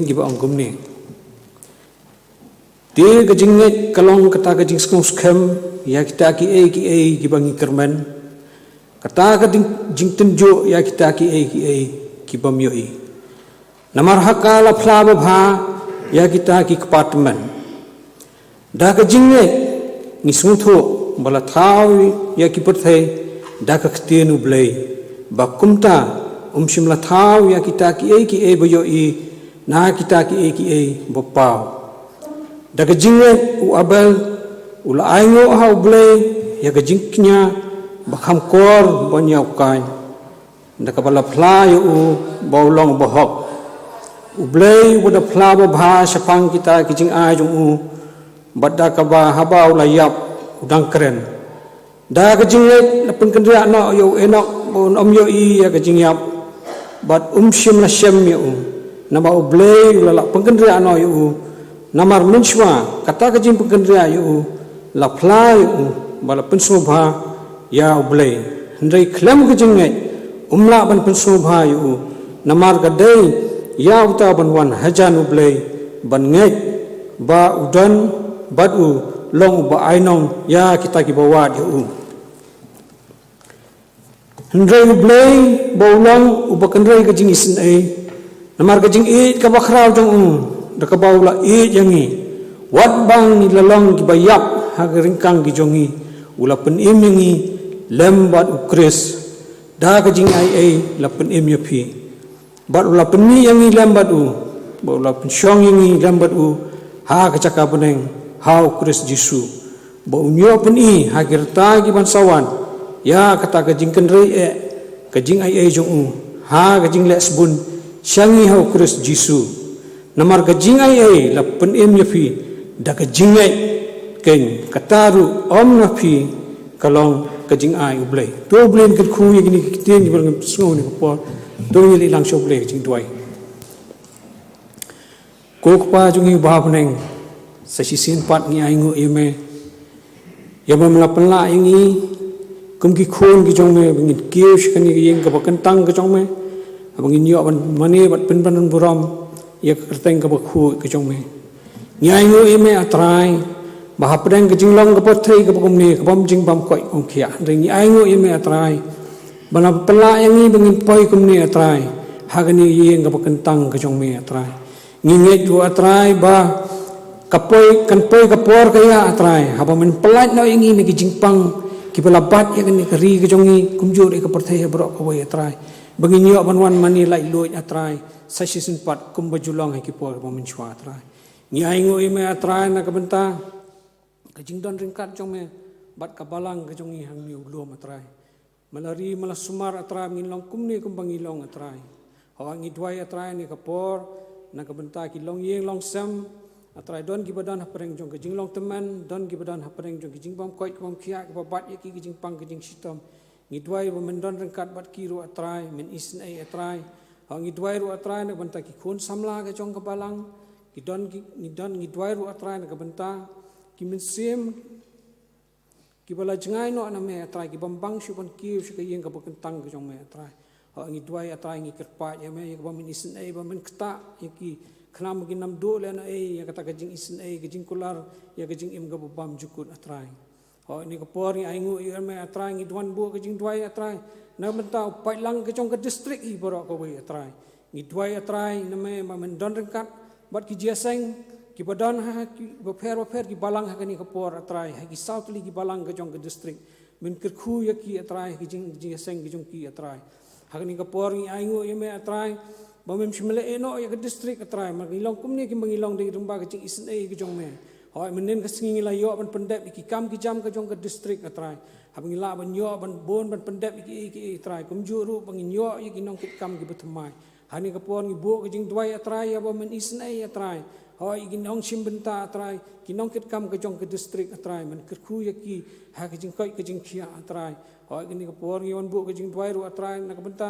Giba angkum ni. Dia kejinget kalong kata kejing skem ya kita ki giba ngikermen. Kata kejing tenjo ya kita ki giba myoi. Namar hakala plaba bha ya kita ki kepartemen. Dah kejinget ngisngutho bala thau ya ki perthai dah kektienu blai. Bakumta shimla thau ya kita ki boyoi. Na kita ki bopau. Da kejinget u abel ula aingo ha blai ya kejingknya bakham kor banyau kan. Da kabala pla yu baulong bohok. U blai uda pla ba bha sapang kita kijing ai jong u badda kaba haba ula yap udang keren. Da kejinget na penkendra no yu enok bon yo ya kejing yap bat shim la shem yu nama ublay la pengkendria no yu namar menshwa kata kajing pengkendria yu la plai bala pensubha ya ublay ndai klam kajing ngai umla ban pensubha yu namar gadai ya uta ban wan hajan ublay ban ngai ba udan badu long ba ainong ya kita ki bawa yu ndai ublay baulang ubakendrai kajing isin ai namar kajing ka bakrau jong da ka baula yangi wat bang ni lalong ki bayap ha ringkang ki jongi ula pen imingi lembat ukris da kajing ai la pen im yapi bat ula pen ni yangi lembat ba ula pen syong yangi lembat ha kacaka beneng ha ukris jisu ba unyo pen i ha kirta ki bansawan ya kata kajing kenrei kajing ai jong ha kajing le sebun Shangi hau Kris Jisu. Namar kajingai la pen em yapi da kajingai ken kataru om napi kalong kajingai ublay. To ublay ket khu yini kiten ibang snow ni ko. To yili lang sho ublay jing duai. Ko pa jungi bahap neng sa sisin pat ni aingo eme. Yama melapan la ingi kum ki khon ki jong me bingit kiu shkani yeng ka bakantang ka jong me. Abang inyo ban mani bat pinpanan buram ya kerteng ka bakhu ka jong me nyai ngo ime atrai bahapdeng ka jinglong ka pothri ka bakumni ka bam jing bam koi ong khia ring nyai ngo ime atrai bana pela yangi bangin poi kumni atrai hagani yeng ka bakentang ka jong me atrai nginget du atrai ba kapoi kan poi ka por ka ya atrai haba men pelat no yangi ni ki jingpang ki balabat ya ni ka ri ka jongi kumjur ka perthai bro ka wai atrai Bagi banwan mani lai loit atrai sasisin pat kumbajulong hai kipor memenchwa atrai ni aingo ime atrai na kabenta kajing don ringkat jong me bat kabalang ka jongi hang ni ulom atrai malari malasumar atrai ngilong kumni kumbangilong atrai hawangi duai atrai ni kapor na kabenta kilong yeng long sam atrai don kibadan hapreng jong kajing long teman don kibadan hapreng jong kajing bam koi kom khia ka bat yaki kajing pang kajing sitom ngidwai mendon rengkat bat kiru atrai men isin ai atrai ha ngidwai ru atrai nak benta ki khun samla ka jong ka balang ki don ngidwai ru atrai nak benta ki men sim ki bala jengai no na me atrai ki bambang shu ban kiu shu ka yeng ka bakentang ka jong me atrai ha ngidwai atrai ngi kerpa ya me ka men isin ai ba men kta ki khnam ki nam do le na ai ya kata ka jing isin ai ka jing kular ya ka jing im ka bam jukut atrai Oh ni kapor ni aingu i me atrai ngi duan bu ke jing duai atrai na benta pai lang ke jong ke distrik i borok ko bai atrai ngi duai atrai na me ma men don rengkat bat ki jiaseng ki badan ha ki boper ki balang ha ni kapor atrai ha ki south li ki balang ke jong ke distrik men kerkhu ya ki atrai ki jing jiaseng ki jong ki atrai ha ni kapor ni aingu i me atrai ba mem shmele eno ya ke distrik atrai ma ngilong kumni ki mangilong de rumba ke jing isen ai ki jong me Hoi menen ka singi la yo ban pendep iki kam ki jam ka jong ka distrik atrai habang ila ban yo ban bon ban pendep iki atrai kum juru bangin yo iki nong kit kam ki betemai hani ka pon ki bu ka jing duai atrai ya ba men isen ai atrai hoi iki nong sim benta atrai ki nong kit kam ka jong ka distrik atrai men kerku ya ki ha ka jing koi ka jing khia atrai hoi ini ka pon ki wan bu ka jing duai ru atrai na ka benta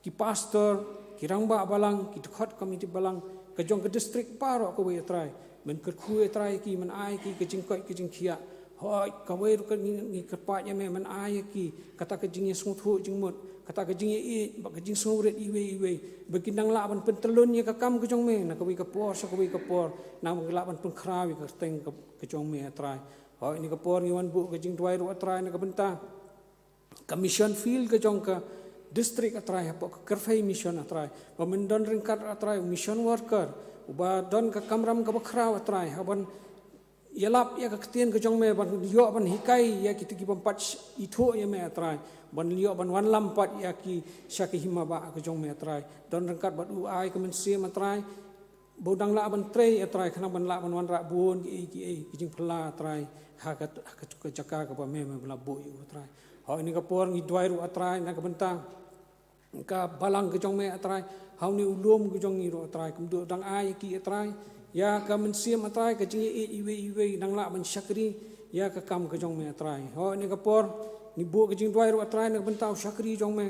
ki pastor ki rangba balang ki dekat komiti balang ka jong ka distrik paro ko bai atrai men kerku atrai ki men ai ki kejing koi kejing khia hoi kawai kan ni kerpatnya man ai ki kata ke jing sung thu jing mut kata ke jing i ba ke jing sung ret iwe begindang la ban pentelun ye ka kam ke jong me na kawi ka por so kawi ka por na la ban pun krawi ka teng ke jong me atrai hoi ni ka por ni wan bu ke jing dwai ru atrai na ka benta commission field ke jong ka district atrai apa ke kerfai mission atrai ba men don ringkat atrai mission worker uba don ka kamram ka bakraw atrai haban yalap ya ka ketien ke jong me ban yo ban hikai ya ki tiki pampat itho ya me atrai ban yo ban wan lampat ya ki syaki hima ba ke jong me atrai don ringkat bat u ai ke men sim atrai bodang la ban tre atrai khana ban la ban wan ra buon ki jing phla atrai ha ka jaka ka ba me bla bo yu atrai hau ini ka por ngi dwai ru atrai na ka bentang ka balang ke jong me atrai hau ni ulum ke jong ngi ru atrai kum du dang ai ki atrai ya ka men sim atrai ka jing iwe nang la ban syakri ya ka kam ke jong me atrai hau ini ka por ni bu ke jing dwai ru atrai na ka bentang syakri jong me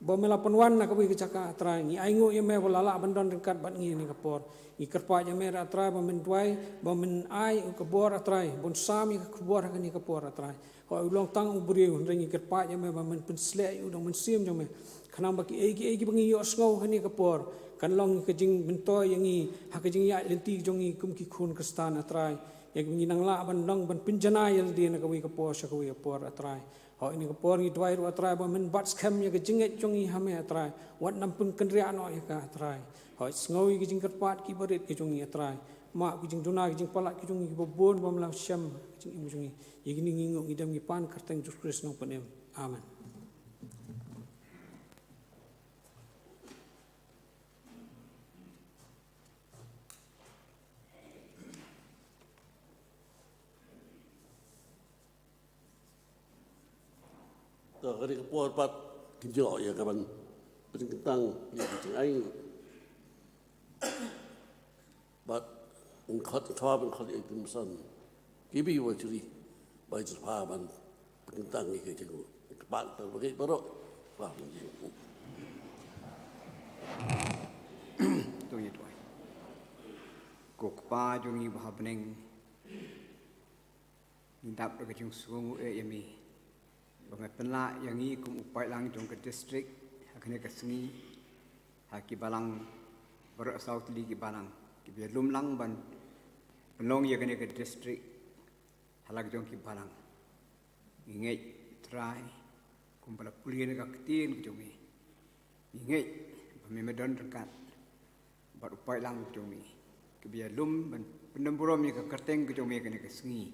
ba me la panwan na ka bi ke jaka atrai ngi ai ngo ye me wala la ban don dekat bat ngi ni ka por ngi kerpa je me atrai ba men dwai ba men ai ka bor atrai bon sami ka bor ka ni ka por atrai hau ulong tang ubri ngi kerpa je me ba men pen slai u dong men sim jong me khana ba ki bangi yo sngo ka ni ka por kan long ke jing bento yang i ha ke jing ya lenti jong i kum ki khun kristan atrai yang ngi nang la ban dong ban pinjana yel di na ka wi ka por sha ka wi por atrai hau ini ka por ngi dwai ru atrai ba men bat scam ya ke jinget jong i ha me atrai wat nam pun kendria no ya ka atrai hau sngo i ke jing kerpat ki barit ke jong i atrai ma ki jing duna ki jing palak ki jong i bobon ba mla syam jing i jong i ye gini ngi ngi dam ngi pan karteng Jesus Kristus no panem amen. Kari kapor pat kinjo ya kapan kentang ya kicing aing bat ngkhat thwa ban khali itim san kibi wa churi bai chu pha ban kentang ni ke jingu pat ta bagi baroh wa tu ye tu kok pa jungi bhabneng indap ke jung sungu yami bangai penla yang ini kum upai lang jong ke district hakne ke sungi haki balang baroh south li ki balang ki belum lang ban penong ya kene ke district halak jong ki balang ingai try kum bala pulien ka ketin jong ni ingai pemedon dekat bar upai lang jong ni ki belum ban penemburom ya ke kerteng ke jong ni kene ke sungi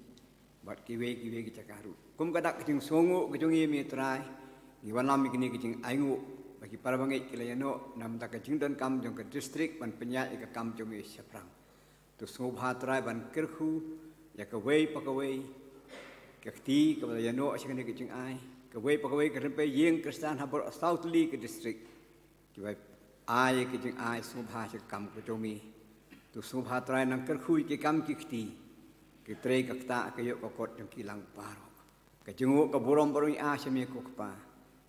bat kiwe ki cakaru kum kadak kecing songo kecing mi trai ni wanam kini kecing aingu bagi para bangai kilayano nam tak kecing dan kam jong ke district ban penyat ke kam jong e seprang tu sngewbha trai ban kerhu ya ke wei pakawei ke ti ke kilayano asyane kecing ai ke wei pakawei ke rempe yeng kristan habor south li ke district ki wei ai kecing ai sngewbha ke kam ke jong mi tu sngewbha trai nang kerhu ke kam ki ti kitrei kakta kayo kokot yung kilang paro. Kajungo kaburom barong iasya ko pa.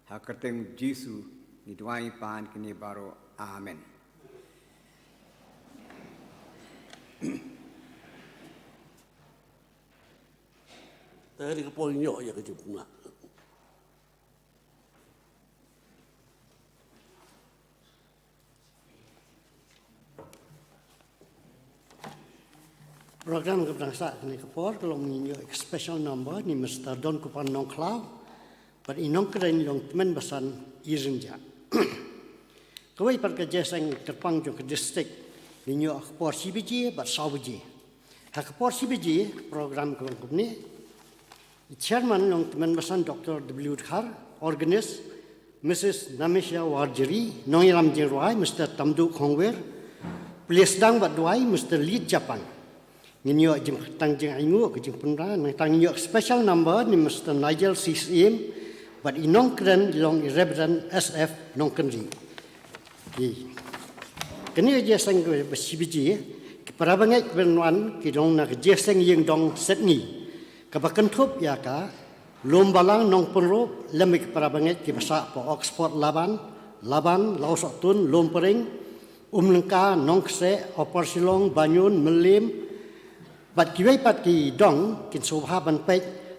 Hakateng Jisu ni duwai pan kini baro. Amen. Tadi kapor nyo ya kejumlah. Program kebangsaan ni kapor kalau menginyo special number ni Mr. Don Kupan Nong Klau, but inong keren long teman besan izinja. Kawai par Jingiaseng terpang jong ke district ninyo kapor CBG but Sauji. Kapor CBG program kelongkup ni chairman long teman besan Dr. W. Khar, organist Mrs. Namisha Warjiri, Nongiram Jirwai, Mr. Tamdu Khongwer, Plesdang Badwai, Mr. Lead Japan. Ninyo jing tang jing aingu ke jing penra nang tang ninyo special number ni Mr. Nigel CCM but inong kren long Reverend SF nong kenri. Kini Jingiaseng ke CBG ke parabangai benwan ki dong nak Jingiaseng yeng dong setni. Ka bakentup ya ka lombalang nong penro lemik parabangai ki basa po Oxford Laban Laosotun Lompering Umlengka Nongse Opor Shyllong Banyun Melim bat kiwai pat ki dong kin sobha ban pek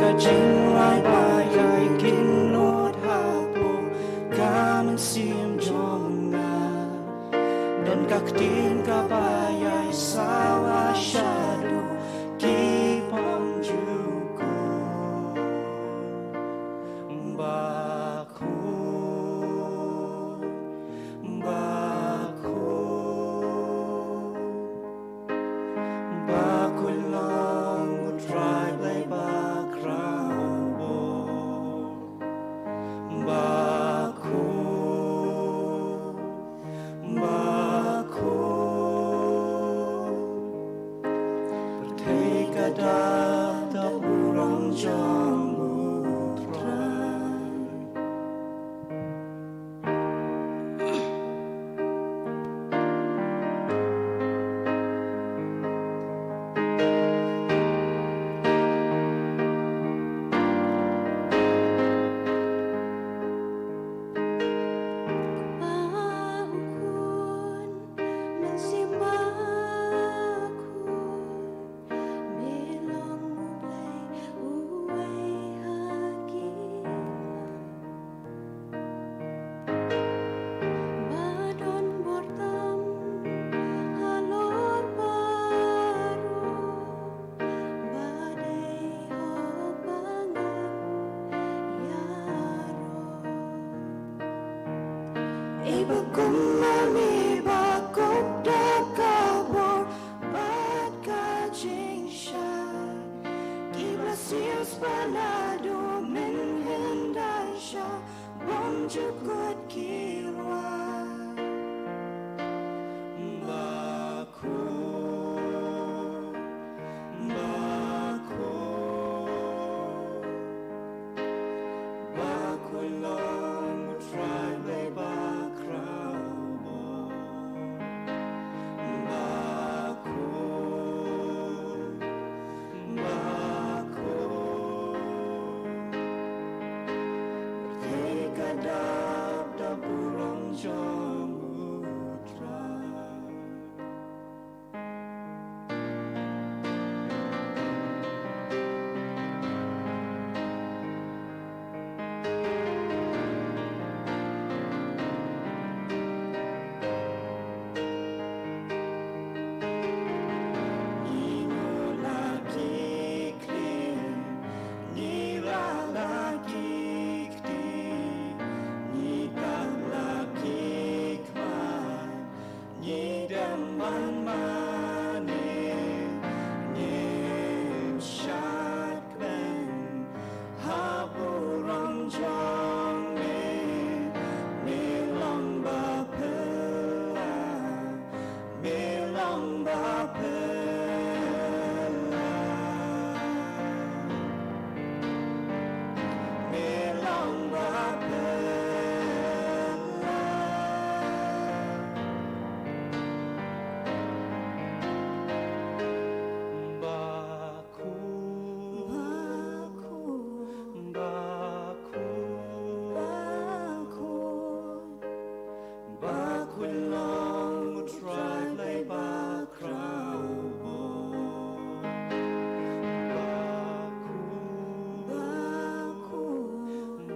ka jing lai bai dai kin Lord hapo kamen sim jong na don ka tin ka bai ai sawa shadu keep on juko baku long would try play back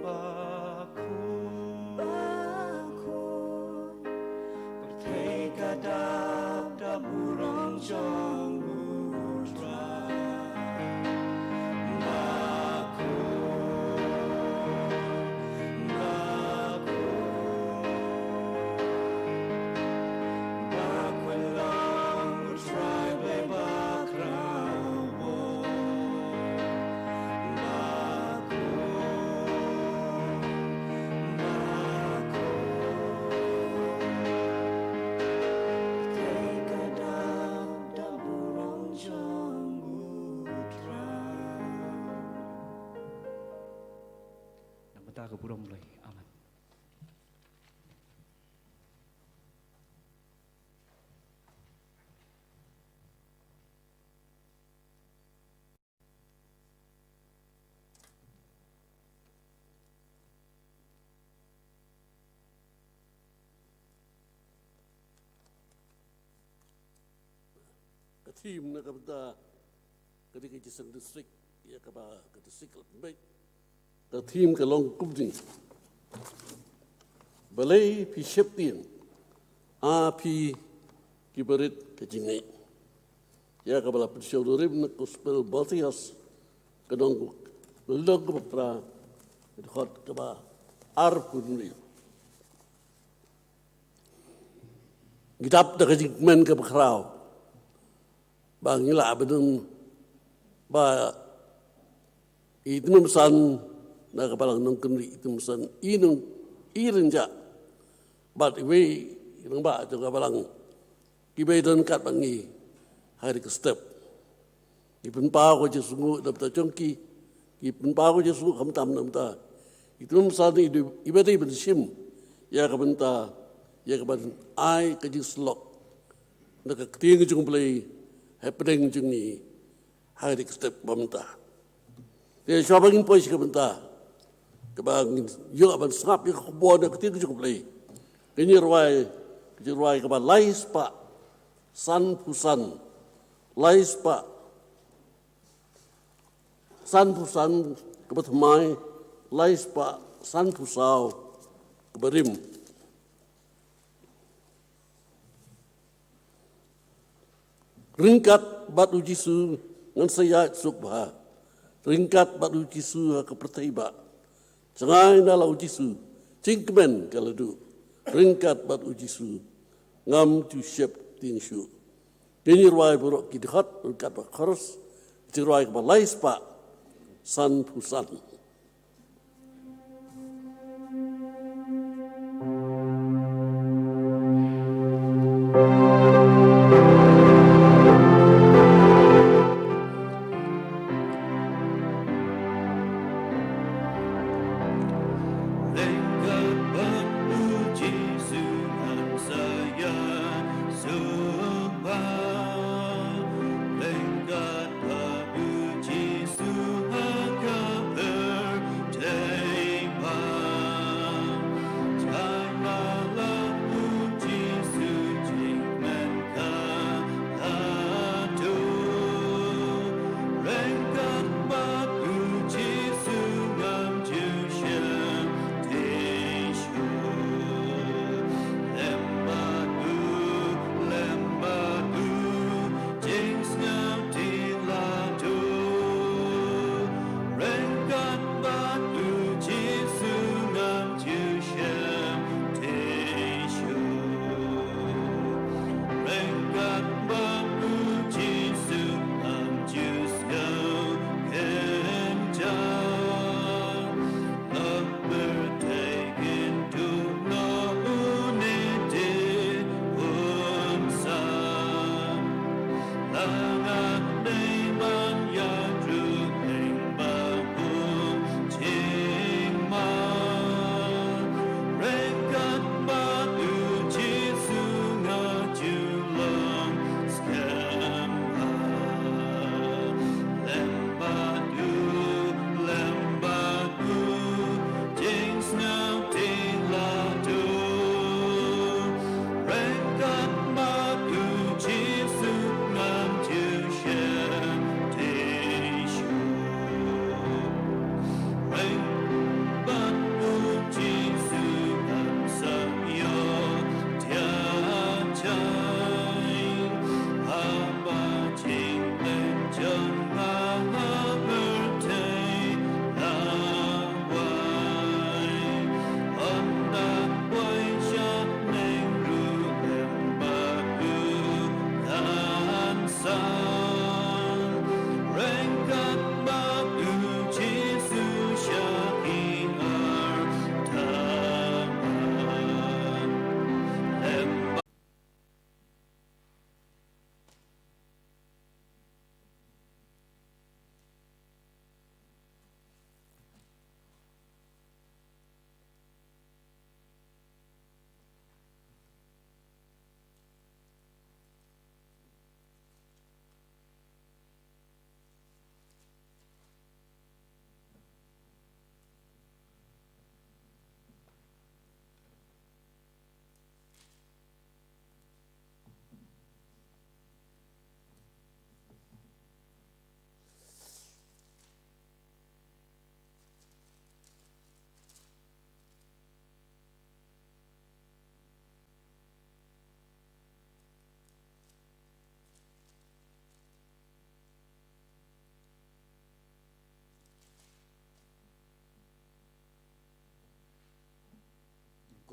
Baku take a data burong jambu try ke burung mulai. Aman. Team na kapta ketika Jingiaseng District ia ka ba ka sikal baik ka team ka long kumding balai pi sheptian a pi kibarit ka jingai ia ka bala psiaudorim na gospel baltias ka dong log ka pra hot ka ba arpun ni gitap da ka jingmen ka bakrao ba ngila abadun ba itu mesan na kapalang nung kunri itu mesan inung irinja bat iwe inung ba itu kapalang kibai don kat bangi hari ke step ipun pa ko je sungu dapta chongki ipun pa ko je sungu kam tam nam ta itu mesan ibe dei ben sim ya ka benta ya ka ban ai ka ji slok na ka ting jung play happening jung ni hari ke step bamta dia syabangin pois ka benta kabang yo aban sngap yo kebon ke ting jung play ini ruai ka ba lais pa san pusan lais pa san pusan ke batmai lais pa san pusau ke barim ringkat bat uji su ngan saya sngewbha ringkat bat uji su ke pdiang jangai nala uji su cingkemen kalau du ringkat bat uji su ngam tu shep tin shu ini ruai borok kidhat ringkat bat khars ruai ke lais pa san pusan Share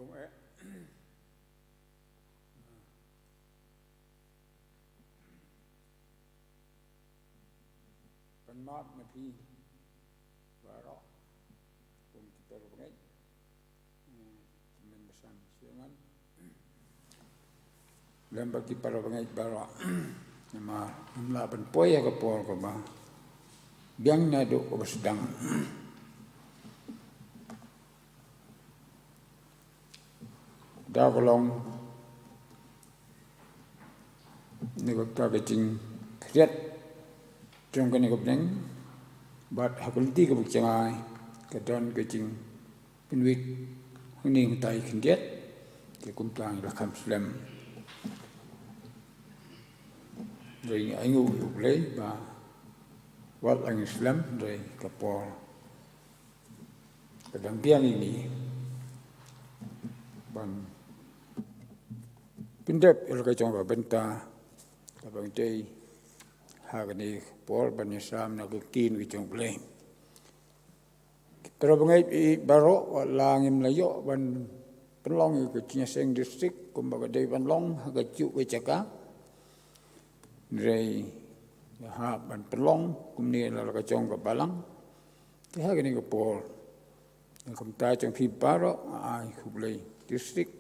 cũng ấy phần mát mà phi và đó cùng kita berbagai mình bersama siangan dan bagi para pengajar baroh nama melaban poya ke por ke ba biang nado ke sedang dah kolong ni ko ta ke jing kriat trong cái này có đánh bát học lý cái bậc chẳng ai cái đơn cái trình bên việt hôm nay tay kinh điết cái công tác là khám sለም rồi anh ngủ lấy và quát anh sለም rồi cái bò cái đằng biang ini bằng bên đẹp là cái trong và bên ta là bằng đây hagani por banisam na tin ki chong play pero bangai baroh langim layo ban penlong ke Jingiaseng district kumbaga dei penlong haga chu ke chaka rei ha ban penlong kumni la ka chong ka balang te hagani ko por kom ta chong phi baroh ai khublei district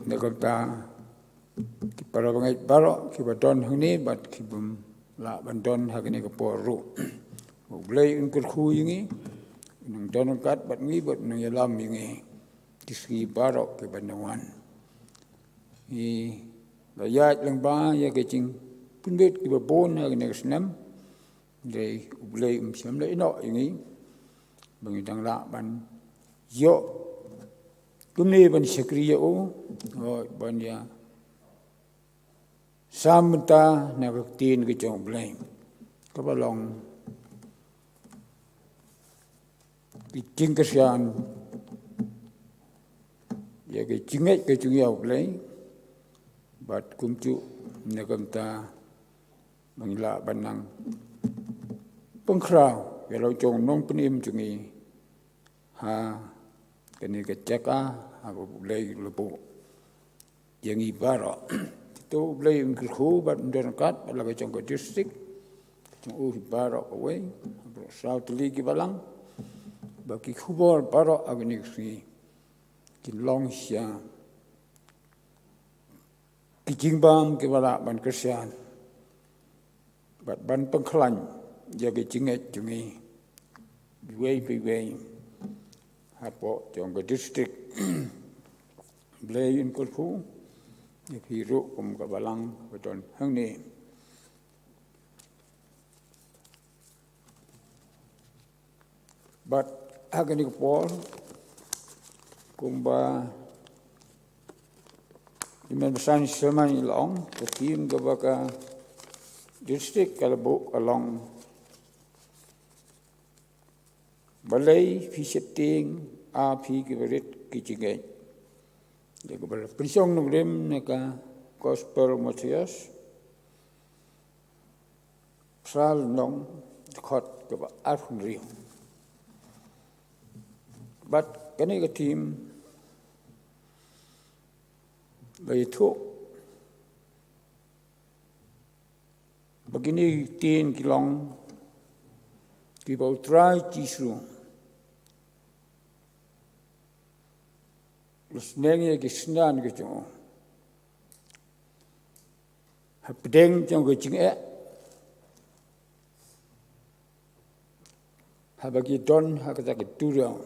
ne kom ta para bangai baroh ki badon huni bat ki bum la bandon hagani ko poru blai un kur khu yingi nang don kat bat ngi bat nang yalam yingi kisri baroh ke banawan i la ya lang ba ya ke ching punbet ki babon hagani ko snam dei blai siam le no yingi bangi dang la ban yo kumni ban sekriya o ban ya samta na tin cái chong blame có bao lòng cái Jingiaseng ya cái chính cái chung yêu blame bát cung chu na cầm ta bằng lạ ban năng bông khao cái lâu chong nông pin im chung nghi ha cái này cái chắc ha có blame là bộ yang ibarat tu beli ngkhu bat ndonkat la ka chong district chong baroh away south ligi balang baki khubor baroh agni si kin long sia ki jingbam ke bala ban kersian bat ban pengklan ya ke jinget jungi biwei hapo chong district beli ngkhu phi ru kum ka balang beton hang ni but agani por kumba imen besan seman long ke tim ke baka district kalbu along balai phi setting a phi ke berit ki jingai dia kepada pensong nugrim neka gospel Matias sal nong khot ke ba arhun riu bat kani ke tim bai thu begini tin kilong ki bau try jisru Lusnengnya kisnan gitu, hapdeng jong kucing habagi don hakata kedurang,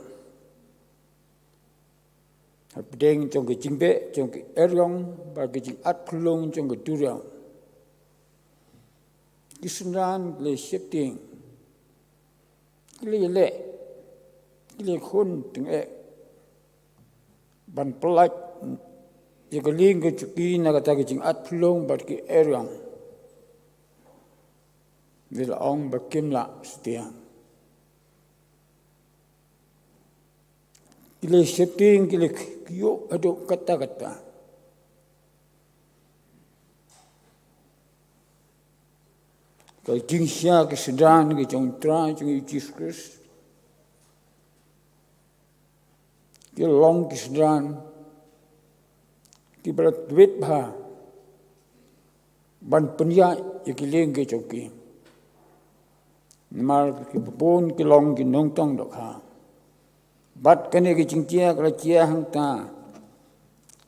hapdeng jong kucing be jong erong bagi jing atkulung jong kedurang, kisnan le shifting, le khun teng ban pelat jika ling ke cuki nak kata kecing at pelong bat ki erang bila ong bakim la setiang kile setting kile kyo aduk kata-kata kalau jingsia ke sedang ke jong tra jong Jesus Kristus Shyllong kisran ki berat duit bah ban penya ikileng ke choki mar ki pon ki long ki nong tong dok ha bat kane ki chingtia kala chia hang ta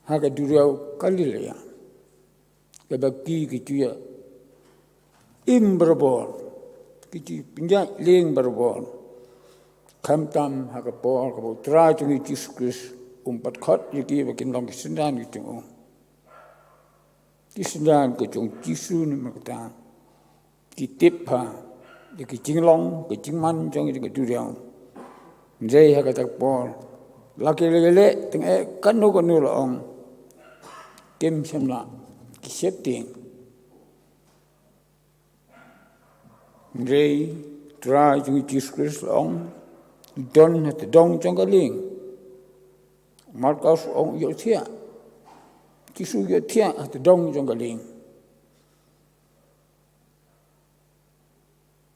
ha ka durau kalil ya ke baki ki tuya im berbor ki ti penya leng berbor kam tam ha ka por ka tra chung ki Jesus umpat khat ki bakin long kisendan ki chung kisendan ke chung Jisu ni makta ki tip ha ki jinglong ki jingman chung ki durau Jai ha ka tak por laki le teng e kanu kanu long kem semla ki septing Jai tra chung Jesus long don hat dong trong ka ling Marcos ong yo thia Jisu yo thia hat dong trong ka ling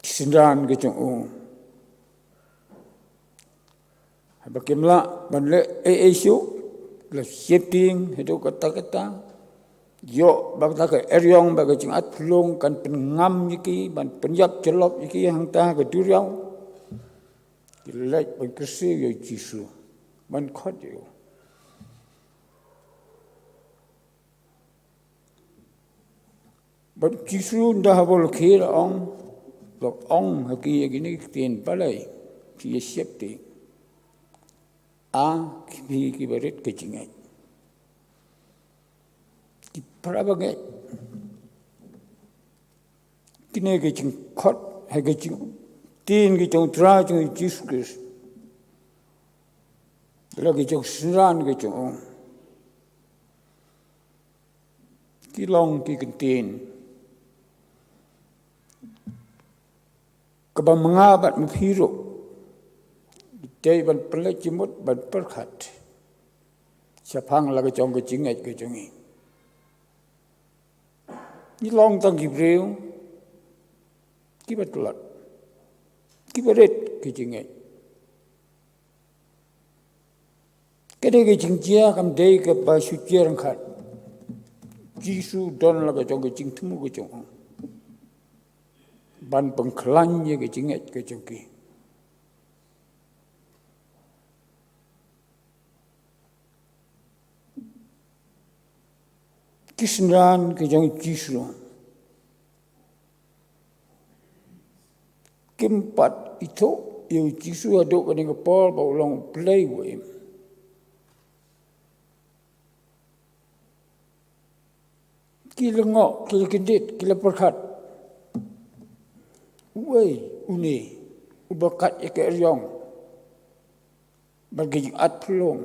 Kisendan ke chung Bakimla banle isu la setting itu kata-kata yo bakta ke eryong baga jing at pulung kan pengam yiki ban penyap celop yiki hang ta ke duriau dilek ban kersi yo Jisu ban khot yo ban Jisu ndah bol khir ong haki gini tin palai ki setting ki berit ke jingai ki parabagai kine ke jing khot ha ke jing tin ke jong tra jong Jesus la ke jong sran ke jong ki long ki kentin ka ba mangabat mphiro Jai ban pelak jimut ban perkhat. Siapang laga jong ke jingat ke jongi. Ni long tang gibreu. Kibat tulat. Kibaret ke jingat. Kede ke jingjia kam dei ke pa suci rangkat. Jisu don laga jong ke jing temu ke jong. Ban pengkelanya ke jingat ke jongi. Kisendan ke jang Jisu kempat itu yang Jisu aduk ke kepal bau long play wem kila ngok kila kedit kila perkat wei uni ubakat ke eryong bagi at pelong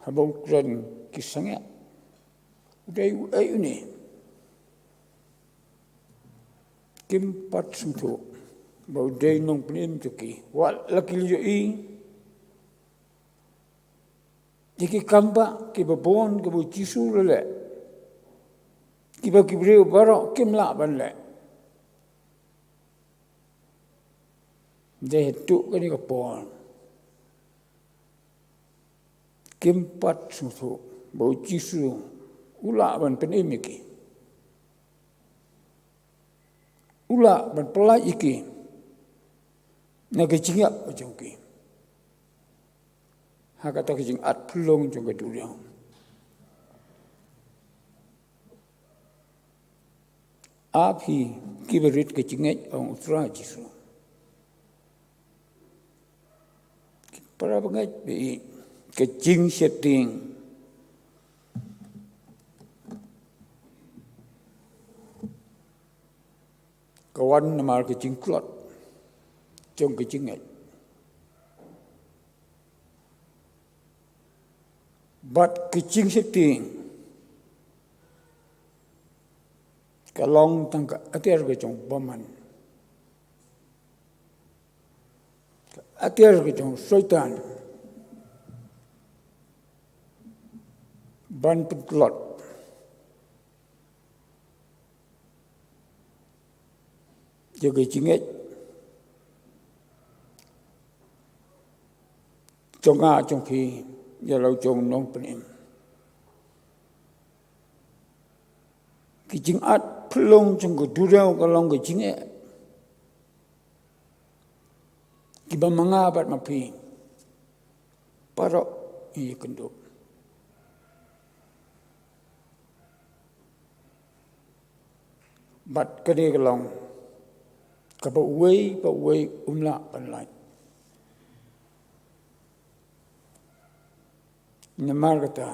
habang kran kisangya Dai ni kempat suntuk bau dai nong penim tuki wal laki liyo Jiki kamba ki babon ki bu Jisu le ki ba ki breu baroh kim la ban le dai tu ka ni ka pon kempat suntuk bau Jisu Ula ban penim iki. Ula ban pelai iki. Naga jingap macam ki. Hakata ki jing at pelong jong ka duriang. Api ki berit ke jingat ong utra Jisu. Para bangat be ke jing setting kawan nama ke jingklot jong ke jingat bat ke jing setting kalong tangka atiar ke jong baman atiar ke jong syaitan ban peklot jaga jingat jonga jong phi ya lo jong nong penim ki jing at phlong jong go durau ka long go jing e ki ba manga bat ma phi baroh i kendo bat ka de ka long ka ba wei umla pan lai namar kata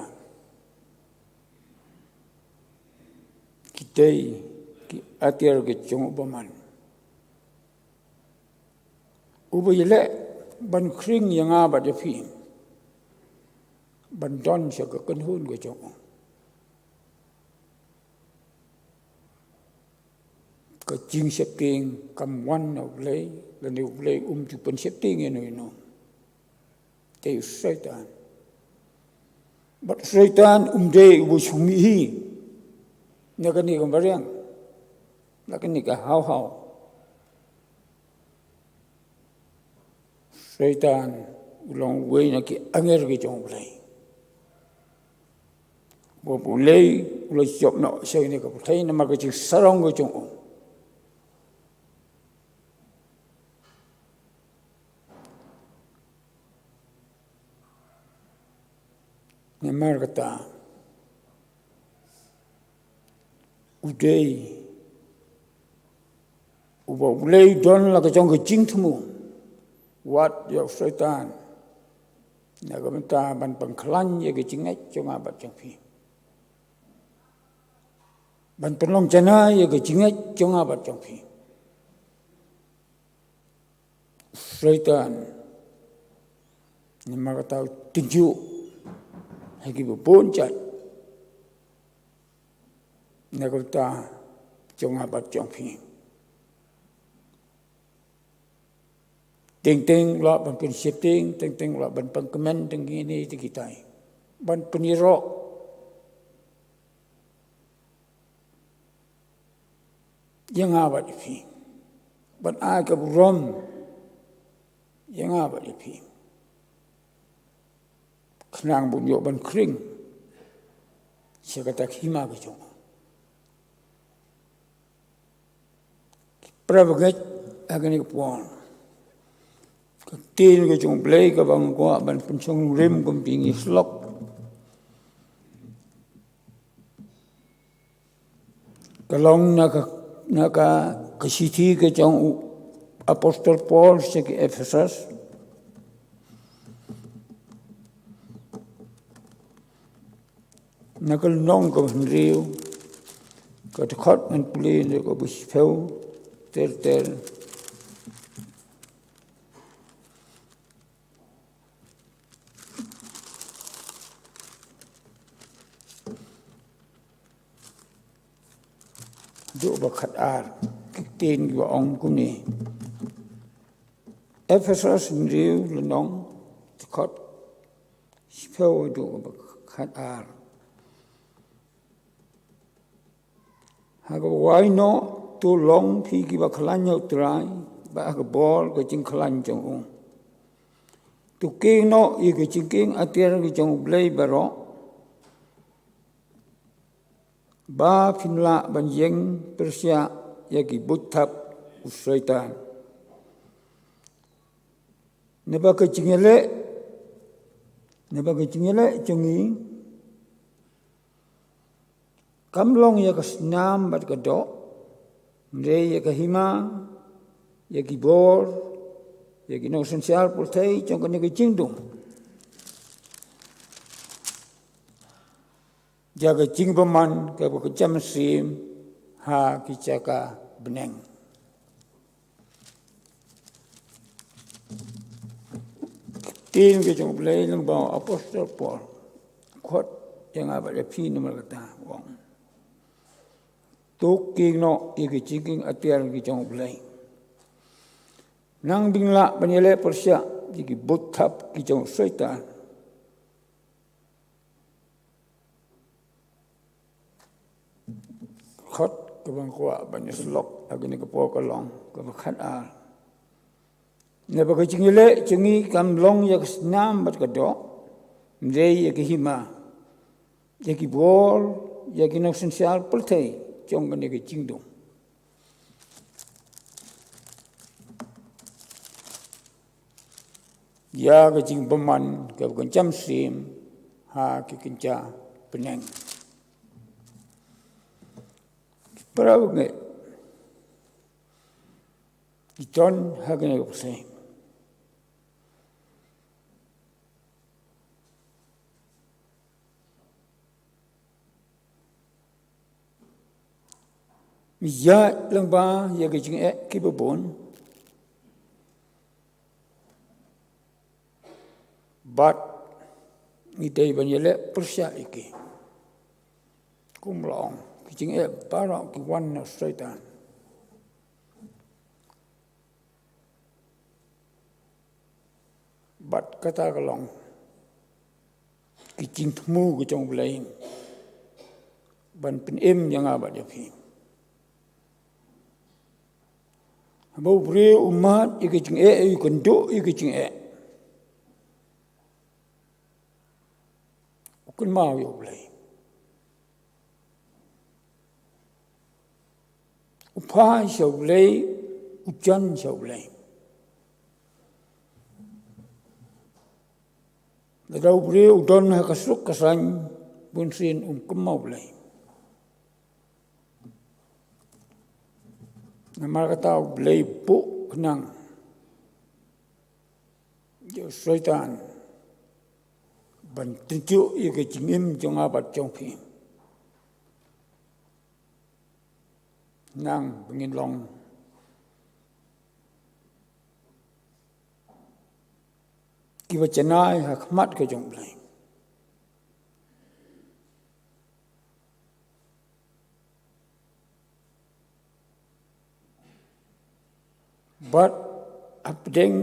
kitei ki atiar ke chong baman ubile ban kring yanga ba de phi ban don sa ka kan hun ke chong ka jing sep ting kam wan no le la ni le tu pen sep ting no te satan but satan de bu sumi hi na ka ni ka bariang na ka ni ka hau satan ulong we na ki anger ke jong le bo bu le ulo chop no se ni ka thai na ma ka chi sarong ko jong namar kata udei ubo ulei don la ka jong ka jing thumu wat yo satan na ka menta ban pang khlan ye ka jing ai chonga bat jong phi ban penlong jana ye ka jing ai chonga bat jong phi satan namar kata tinju hagi bon chat nagota chonga bat chong phi ting la ban pin shifting ting la ban pang comment ting ni ti kitai ban peniro yang abat phi ban a ka rom yang abat phi khnang bu yo ban kring se ka ta khima ke chong pravagat agani pon ka tin ke chong play ka bang ko ban pun chong rim kum ping slok ka long na ka sithi ke chong apostol Paul se ke Ephesus nakal nong ko riu ko khot man puli ne ko bus pheu tel do ba khat ar tin yo ong ku ni Ephesus riu le nong khot pheu do ba khat ar hago why no too long phi ki ba khlan yo trai ba ka bol ko jing khlan chong ong tu ke no i ke jing king atiar ki chong blai baroh ba phinla ban yeng persia ya ki buthap usaitan ne ba ka jingele chongi kamlong ya ka snam bat ka do re ya ka hima ya ki bor ya ki no sensial por thai chong ka ne ki chingdum ja ka chingbaman ka ba ka cham sim ha ki cha ka beneng tin ke chong play lang ba apostol Paul khot yang aba le phi no ma ta wong tuk king no iki chiking atiar ki chong play nang bingla banyele persya iki buthap ki chong satan khot ke bang kwa banya slok agni ke po ka long ke khat a na ba kachingile chingi kamlong yak snam bat kado mrei yak hima yak bor yak no sensial peltai chong ne ke chingdong ya ke ching peman ke kencam sim ha ke kenca peneng parau nge iton ha ke ne pesai ya lengba ya ke ching ke bebon bat ngidai banyele persya iki kumlong kicing baroh ki wan na syaitan bat kata kalong kicing temu ke chong belain ban penim yang abad yapi bau bre umat ikicing ikenduk ikicing kun mau yo blai upa so blai ujan so blai ladau bre udon ha kasuk kasan bunsin kemau blai namar kata blai pu kenang yo syaitan ban tunjuk ia ke jingim jong abat jong pi nang bengin long ki bacanai hakmat ke jong blai bat apdeng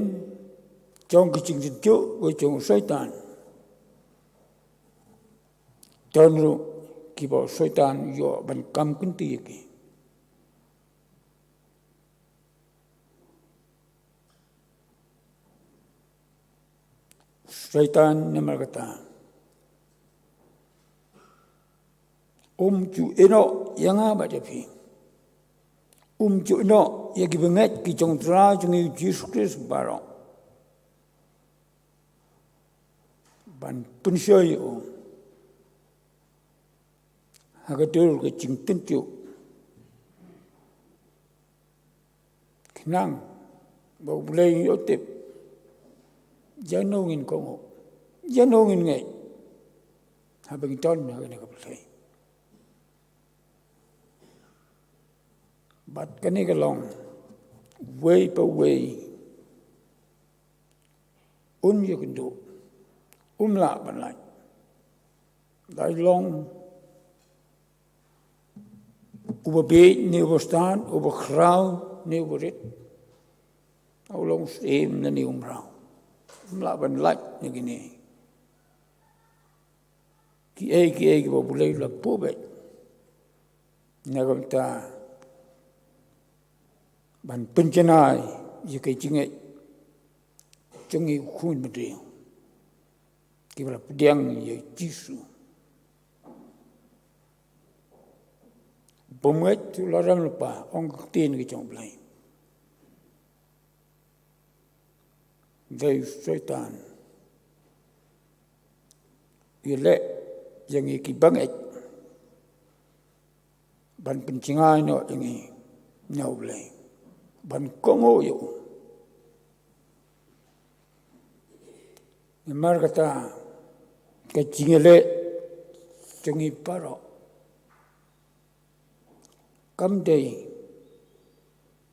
jong ke jing tunjuk ke jong syaitan Tonru kibo syaitan yo ban kam kunti ki syaitan nama kata ju eno yang abad api ju eno ya ki bengat ki jong tra jong Jesus Christ baroh ban punsoi hagadur ke jing tunjuk kenang bau bulai yotip janongin kongo janongin ngai habang ton hagane ka bulai bat kani kalong way pa way yukendo la ban lai dai long uba beet ni uba staan, uba grauw ni uba rit. Au long steem na ni umrauw. Mlaban lat ni gini. Ki e uba bulay la pobet. Nagam ta ban pencenay ye kay cingay. Cungi kun madriyo. Ki bala pdiang ye jisu. Pemuat tu larang lupa orang ketin ke jong belai. Dari syaitan. Ia yang iki banget. Ban pencingai no ini nyau belai. Ban kongo yo. Nemar kata kecingele cengi baroh. Kam day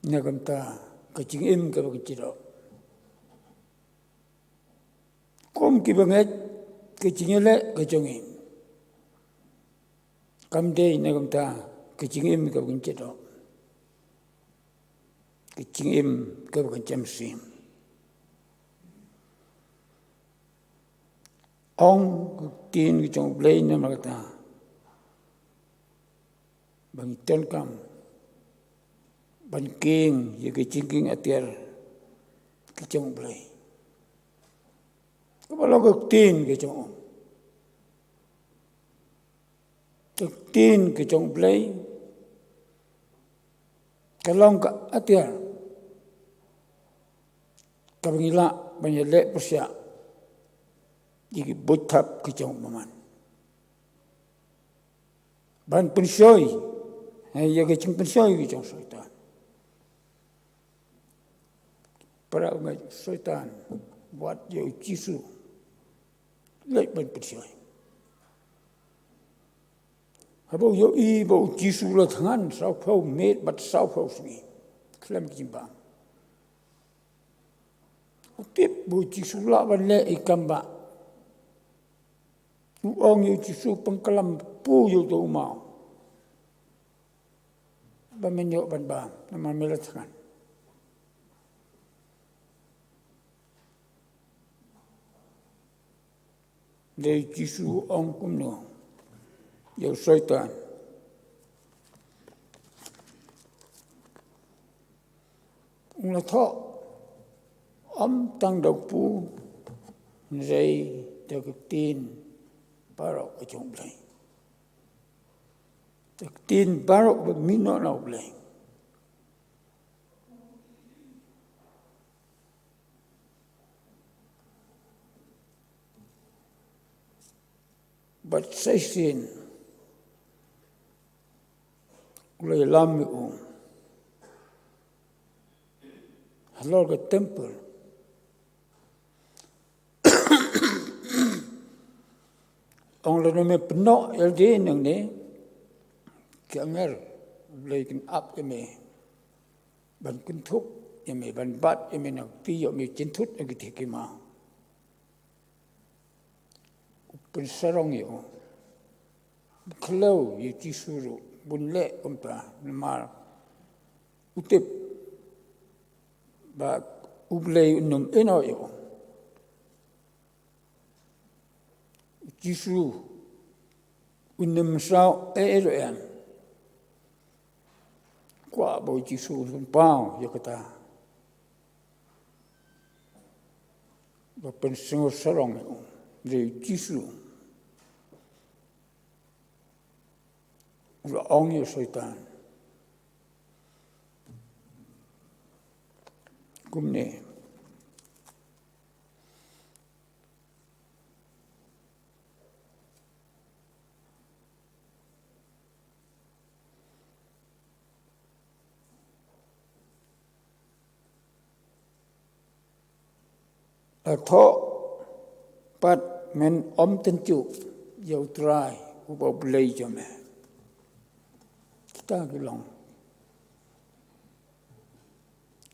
nagamta kacing im ka bagitiro kom ki banget kacingele kacongim kam day nagamta kacing im ka bagitiro kacing im ka bagam sim ong tin ki chong blay na magata bang ten kam ban king ye ke chingking atiar cái chồng play có bao lâu tin cái chồng play cái lòng cả atiar cái bagi la banyak lek persia jadi botap cái chồng maman ban pensoi hay ya cái chồng pensoi cái chồng syaitan para umat syaitan buat dia jisu lek ban pensoi habau yo i bau jisu la tangan sau phau met bat sau phau sini klem kimbang tiếp bau jisu la ban le ikamba uong yo jisu pengkalam pu yo tu mau ban menyo ban bang nama mela tangan de jisu ong kumno yo syaitan ung la tho tang dau pu rei de tin baroh cái chồng play tin baroh với mino nào play but say sin Ulay lami halal ke temple ông là nơi penok LD nang ni kianger ulay kin up eme ban kunthuk eme ban bat eme nak pi yo me chinthut agi thikima pen sarong yo khlo yi tisuru bunle umpa namar utip ba ublay num eno yo jisu unum sao eroan kwa bo jisu sun pao yo kata ba pen singo sarong yo de jisu ula ong yo syaitan kumne atho pat men ten chu yo try ubo blay jame kita bilang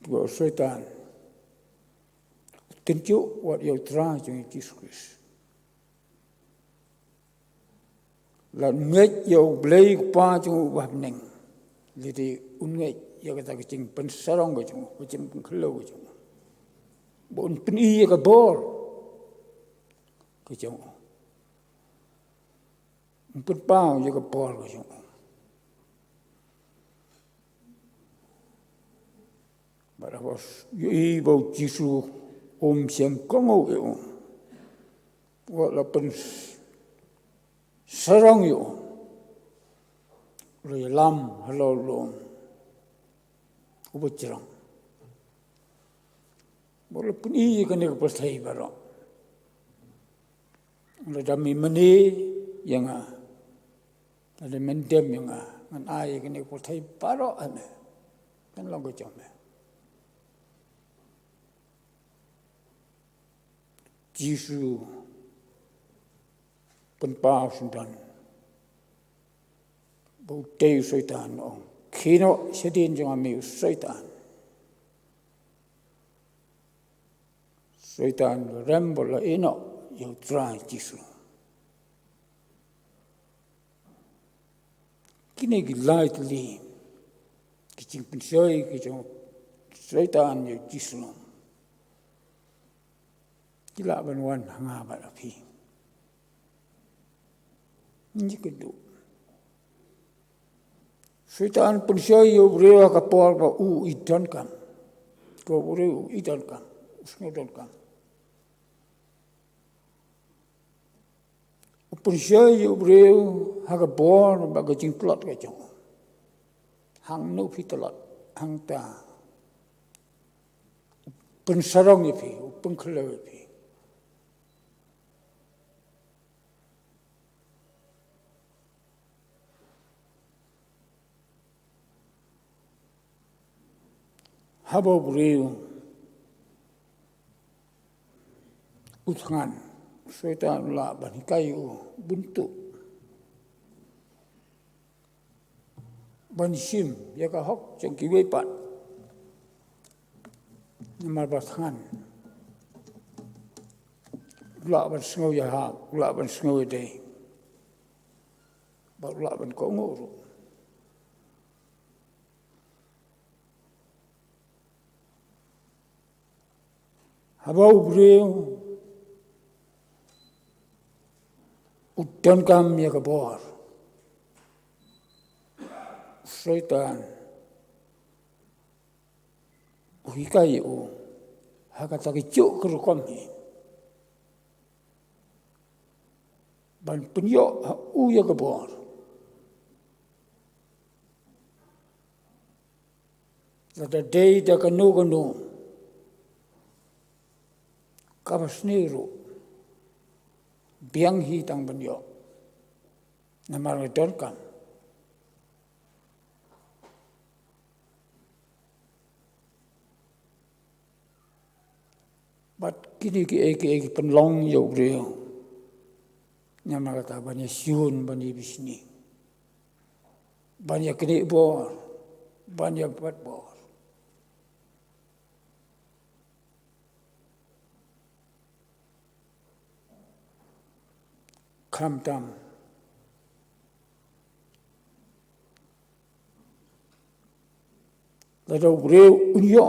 buat syaitan tunjuk what you try to Jesus là ngết yo blay pa chu bab ning lidi unget yo kata kecing pensarong go chu kecing khlo chu bon peni ka bor kecing pun pau yo ka bor go chu Baros i bau jisu siang kongo yo wala pen sarang yo lam halo long ubajrang wala pen i kan ko pasai baro la dami mani yang ada mendem yang ngan ai kan ko pasai baro ane kan long ko jome Jisu penpau sundan bau teu syaitan ong kino sedin jangan miu syaitan rembol la ino yo try Jisu kini gilai tli kicing pensoi kicing syaitan yo Jisu Kila banwan hanga balapi. Ini kedua. Syaitan pun saya beriwa kapal ba idan kam. Ko beriwa idan kam. sngeu don kam upun syai ubreu haga bor baga jing plot ka jong hang no pitolot hang ta pun sarong ipi upun khlo ipi habo breu utngan soita la banikai buntu bansim ya ka hok jong ki we pat namar bathan la ban sngeu ya ha la ban sngeu de ba la ban ko ngoro habau breu udan kam ya ka bor soitan uhikai u hakata ki cuk kerukom ni ban penyo u ya ka bor Zada day da kanu kabasniru biang hi tang banyo namar don kam bat kini ki penlong yo breo namar kata banya siun banya bisni banya kini bor banya bat bor kam tam lalu breu unyo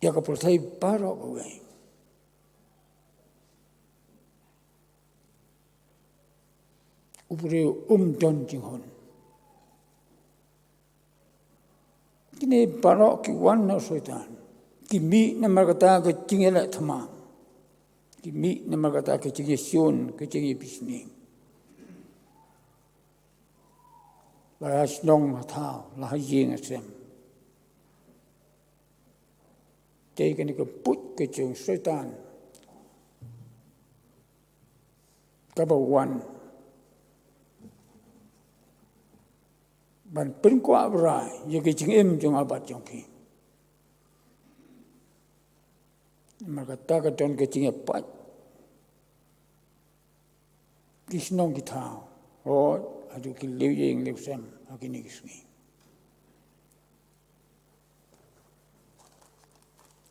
ya ka pertai baroh kowe ubreu don jinghon kini baroh ki wan na soitan kimi namar kata ke cingela thama kimi namar kata ke cingi sion ke cingi bisni la Shyllong tha la Jingiaseng tei ke ni ke put ke chung setan ka bawan ban pen kwa bra ye ke cingem chung abat chung ki maka taka don ke cinga pat kisnong kita o adu ki lewing lewsam akini kisni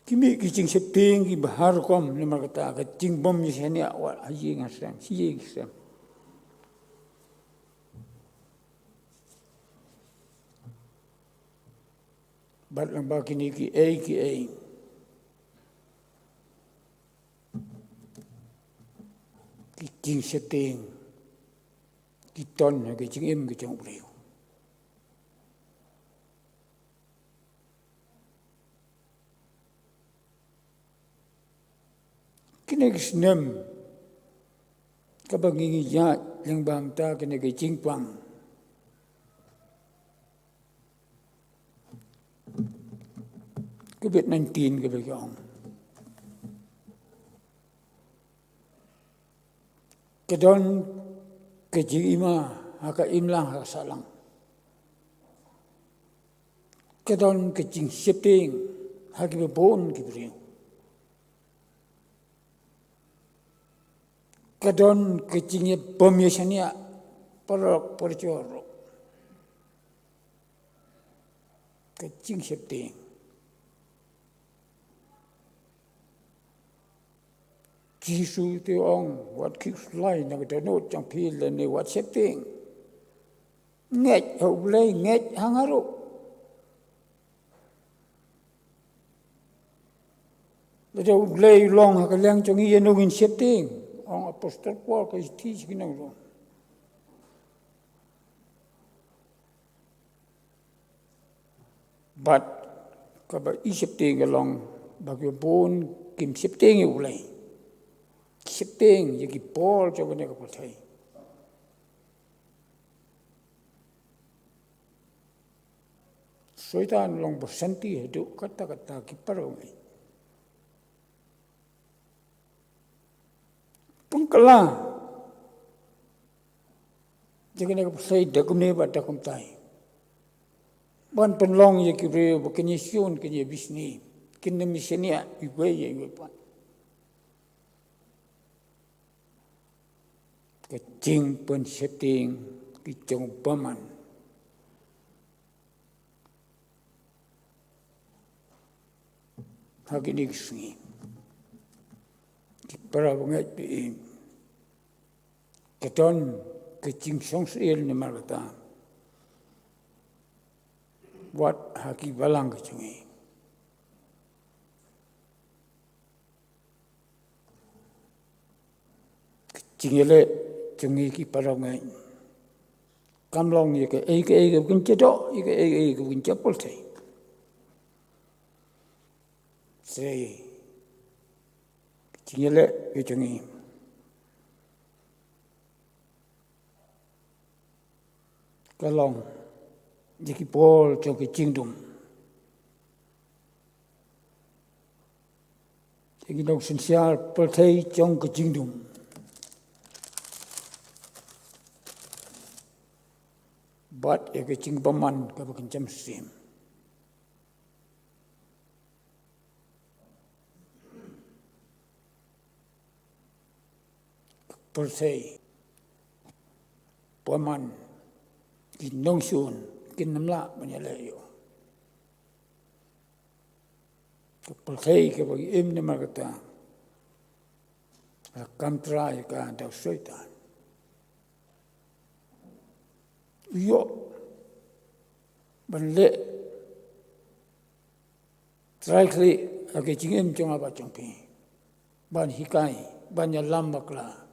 kimi ki cing septing ki bahar kom ne maka taka cing bom ni sene awal aji ngasam siye kisam bat lamba kini ki ei kinh sẽ tiền cái ton là cái chứng im cái trong điều cái này cái nem các bạn nghĩ ra yang bang ta cái này cái chính quang cái việc năng tin cái việc ông kedon kejima haka imlang haka salang kedon kejing septing haki bebon kibring kedon kejingnya pemiasanya perok percoro kejing septing Kisu te ong wat kis lai na ke no chang phi le ne wat setting nget ho le nget hangaro le do le long ha ka lang chong ye no gin setting ong apostol Paul ka ti chi no ro but kaba isipting along bagyobon kim sipting ulay sipting yagi Paul jawane kapatay soitan long bersanti hidup kata-kata kiparong pengkala jawane kapatay dagumne badakum tay ban penlong ye kibre bukanyisun kenye bisni kinne misenia igwe ye pan kecing pen setting kicong paman hagini sungi kipara bangai pi keton kecing songsil ni marata buat haki balang kecungi. Kecingele cungi ki parangai. Kamlong ye ke bukan cedok, ye ke bukan cepol say. Say kecingele kecungi. Kalong jadi Paul cho cái chinh đùng, jadi dong sensial Paul thấy trong cái chinh đùng, bắt cái chinh baman cái bukan jam sim, Paul thấy baman cái nông xuân kin namla banyalayo kapalthei ke bagi imne magata kamtra ka daw soitan yo banle traikli age jingem jonga ba jongpi ban hikai banya lambakla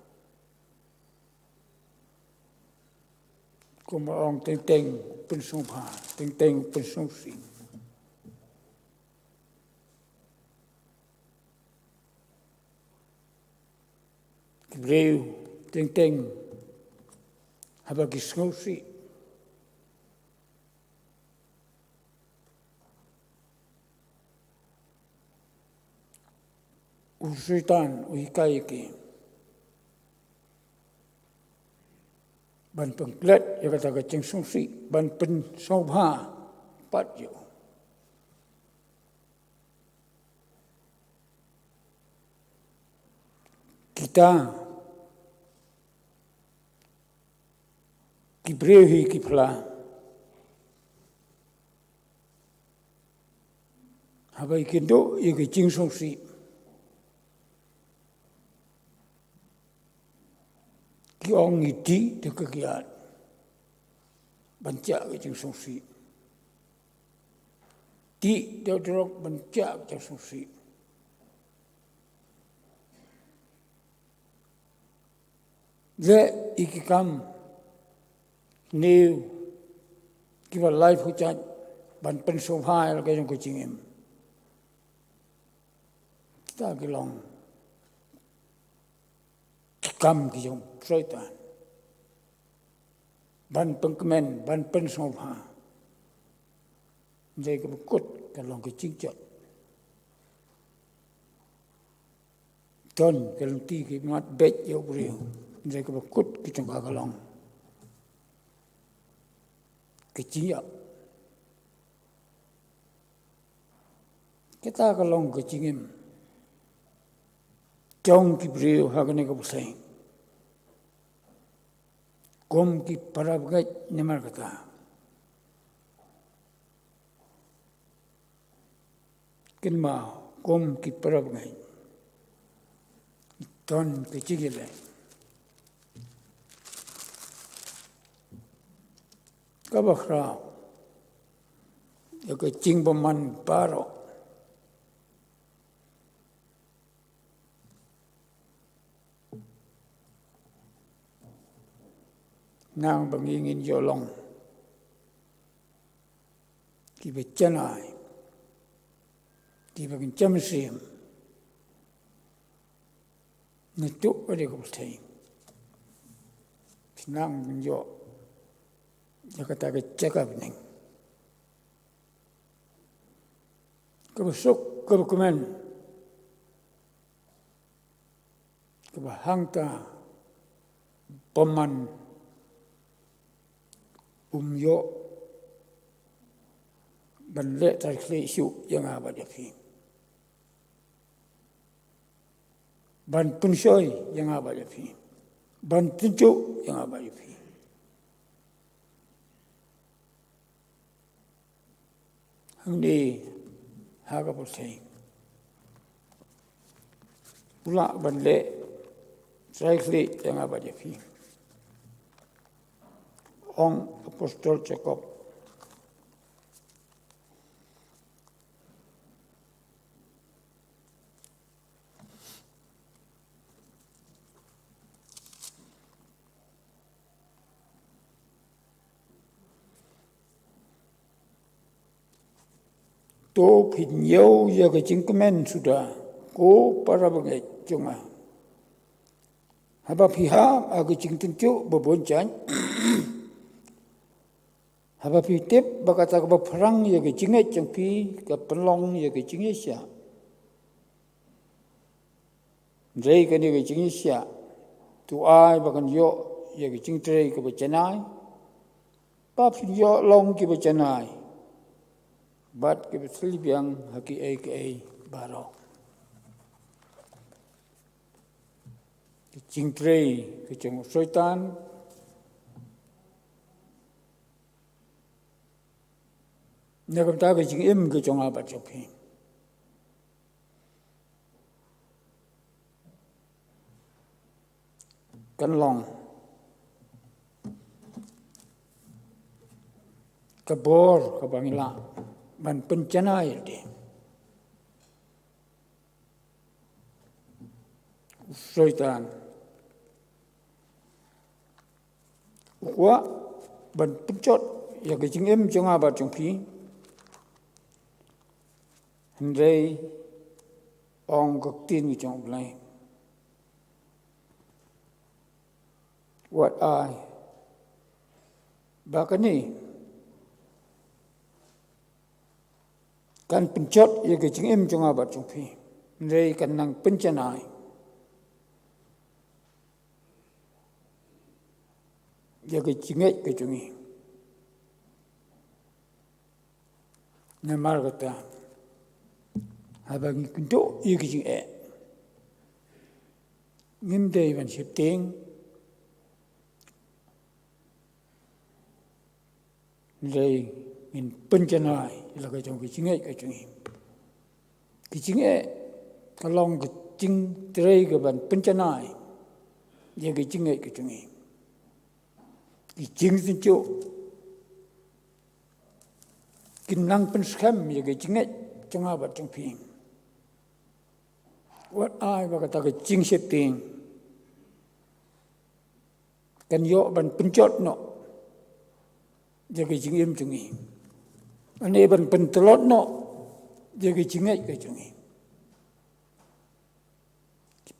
kuma ong teng pensungha teng pensungsi kibreu teng habagi sngeusi usuitan uhikai ke ban pengklet ya kata kecing sungsi ban pen sngewbha pat yo kita kibrehi kipla habai kendo ya kecing sungsi kiong ngiti de kegiat bancak ke jeng sungsi ti de drok bancak ke sungsi le ikikam new kiwa life hujan ban pen sngewbha ke jeng kucingem kita gelong kam ki jong soitan ban pengkemen ban pen sngewbha jai ke bekut kalong ke cingcot ton kalong ti ki mat bet yo brio jai ke bekut ki jong kalong ke cingyak kita kalong ke cingem jong ki brio hagane ke buseng kom ki parabgai nemar kata kinma kom ki parabgai ton ke chigile kabakhra ya ke chingbaman baroh nang bangingin Shyllong ki becanai ki bagin jamsim nutuk pada kebetulan senang menjawab dia kata kecakap ni kebesuk kebukuman kebahangta paman umyo ban le tar kle isu yang abad fi ban punsoy yang abad fi ban tunjuk yang abad fi hangni haga posai pula ban le tar kle yang abad fi Ong Apostol Jacob to pinyo ya ke jingkemen sudah ko para bangai cunga haba pihak aku jingtencu beboncan haba pitip bakata ka perang ya ke jinget jengpi ka pelong ya ke jingesya rei ka ni ke jingesya tu ai bakan yo ya ke jingtrei ka becanai pa yo long ki becanai bat ke beslibiang haki ai baroh jingtrei ke jeng syaitan Nagam taga jing im ke jong abat jopi. Kan long. Kabor kabangila ban pencana ini. Syaitan. Wa ban pencot ya ke jing im jong abat jopi. Hendai ong gaktin ni jong blai. What I bakani kan pencot ya ke jing jong abat jong pi. Hendai kan nang pencanai. Ya ke jinget ke jongi. Namar kata habang kunto yiging ngimdei ban shipting lei min penjanai la ka jong kijingai ka jungi kijingai kalong kijing trei ka ban penjanai ye kijingai ka jungi kijing sincho kinang penskam ye kijingai jong abat jong ping What I bakata ke jing shifting kan yo ban pencot no jaga jing im jungi ane ban pentelot no jaga jingai ke jungi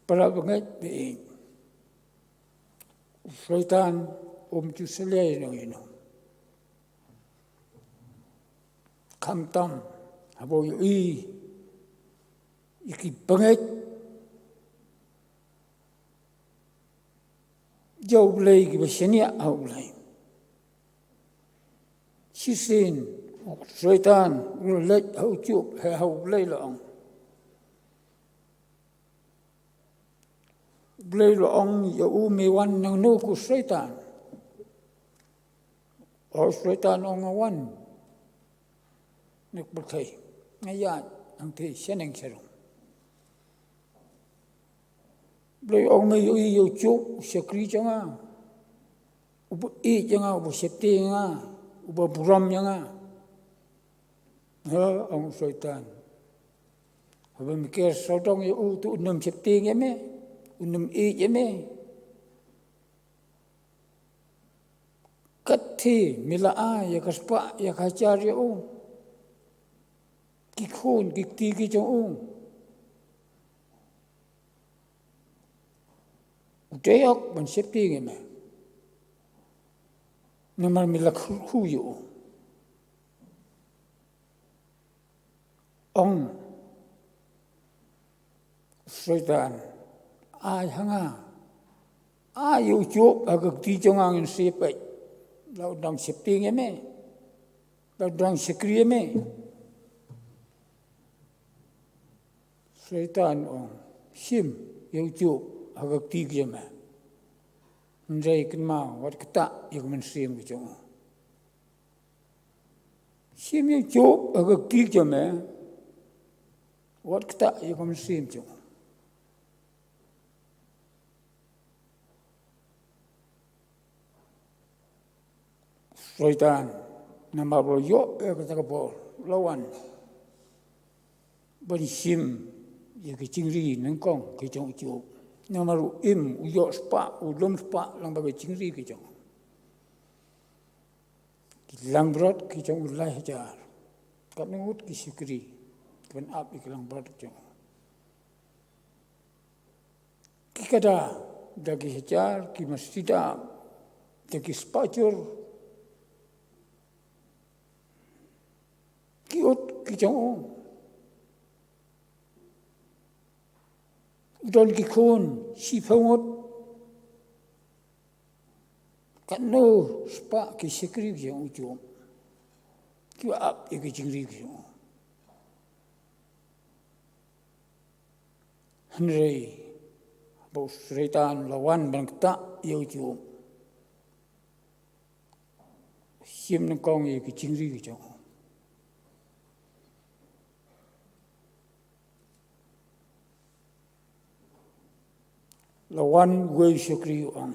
para bangai be syaitan ju selai no ino kamtam abo yo iki bangai jauh lagi ke bersenia au lagi. Sisin syaitan ulat au cup au lagi lang. Lagi lang ya mewan nang no ku syaitan. Au syaitan ang awan. Nak berkai ngayat ang te seneng serong. Lagi orang mai yo cup sekri jangan, ubu jangan, ubu seti jangan, ubu buram jangan. Orang syaitan. Habis mikir saudang yo tu unam seti je me, unam je me. Kati mila ya kaspa ya kacar yo. ki khôn ki ti ki trong ung uteok ban septi nge me namar mi lak hu yu ong Satan ai hanga ai yu chup agak ti trong angin sepai lau dang septi nge me lau dang sekri me Satan ong sim yu chup agak ti ki me Ndai kan mau wat kata yu man sim ki chong sim yu chup agak ti ki me wat kata yu man sim chong Satan nama bro yo kata ka bol lawan bari sim ye ki chingri nang kong ki chong chu nama ru im u yo spa u lom spa lang ba chingri ki chong ki lang brot ki chong u lai hajar kap ngut ki sikri kan ap ki lang brot chong ki kada dagi hajar ki masjida dagi spachur kiot ki chong don ki khôn si phongot kanno spa ki sikri ki chong chom ki ap ki chingri ki chong hanrei bo Satan lawan bang ta yo chom sim nang kong ki chingri ki chong lawan gue syukri ong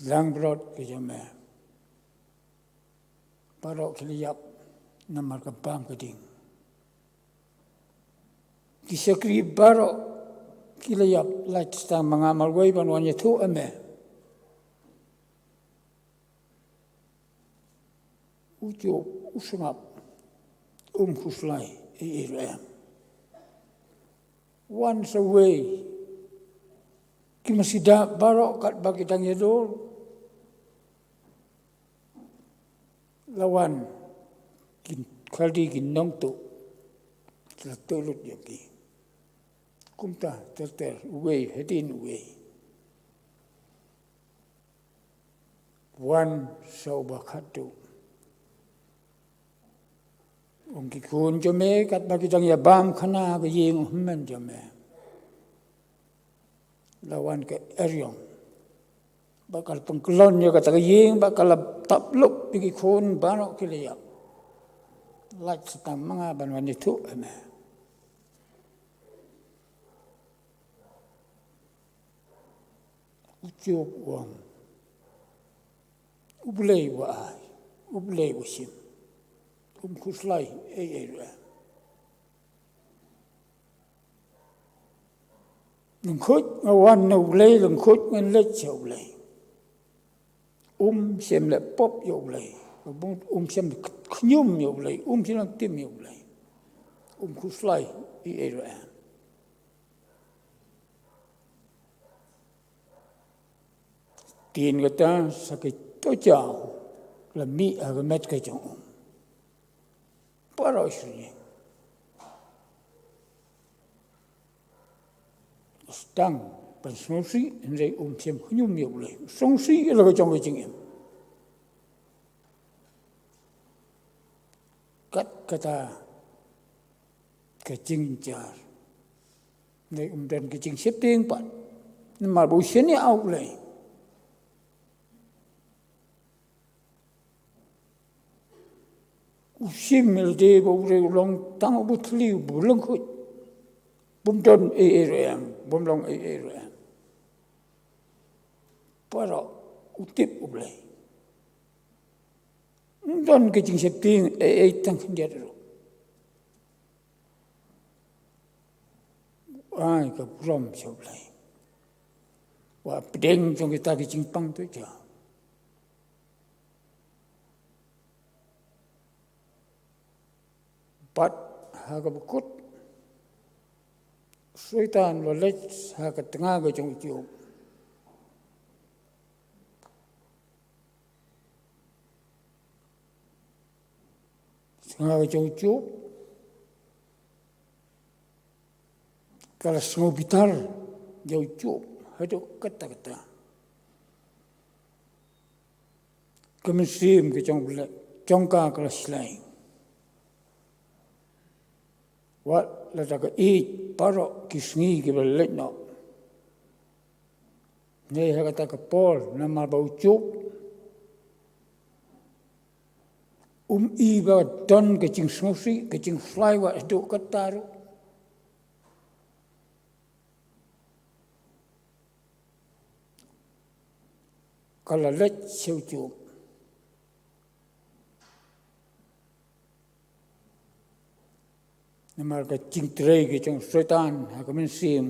lang brot ke jame baroh keliyap namar kempang keding ki syukri baroh keliyap lait sta mangamal gue banwanya tu ame ujo usngap khuslai irem once away ki masida baroh kat bagi tang yedol lawan kin khaldi kin nong tu la tolut yoki kumta ter way hedin way one sngewbha khatu Ông ki khôn cho me kat bagi tang ya bam khana ga yeng men cho me lawan ke eryong bakal pengkelon ya kata yeng bakal tapluk ki khôn baroh ki le yak lait setang manga ban wan itu me ucup wang ublei wa ai ublei usim khuslai ra lưng khốt ngawan nâu lei lưng khốt ngan lech chau lei xem le pop yo lei xem khnyum yo lei xem tim yo lei khuslai ra tin gata sakit to chao la mi agamet ka chong baroh sini stang pensnosi ndai xem khnyum yo lei songsi la ka chong ching em kat kata kecing jar ndai dan kecing septing pat mà bố xén au lei usimil de bo re long tang bu thli bu long khoi bum don ram bum long ram para utip ublei don ke jing septing tang dia ro ai ka prom choblei wa pdiang trong kita ke jing pang tu ja. อ pat haga bukut syaitan lolet haga tengah ga jong tiup tengah ga jong tiup kalau sngewbha jauh tiup haduk kata-kata kemesim ke jongka kalau selain wat la ta ka baroh kisngi ke balik no ne ha ka ta pol na ma bau chup ba don ke ching snosi ke ching fly wa do ka taru kala let siu chup Namar ka ching tray ke chong syaitan ha ka men sim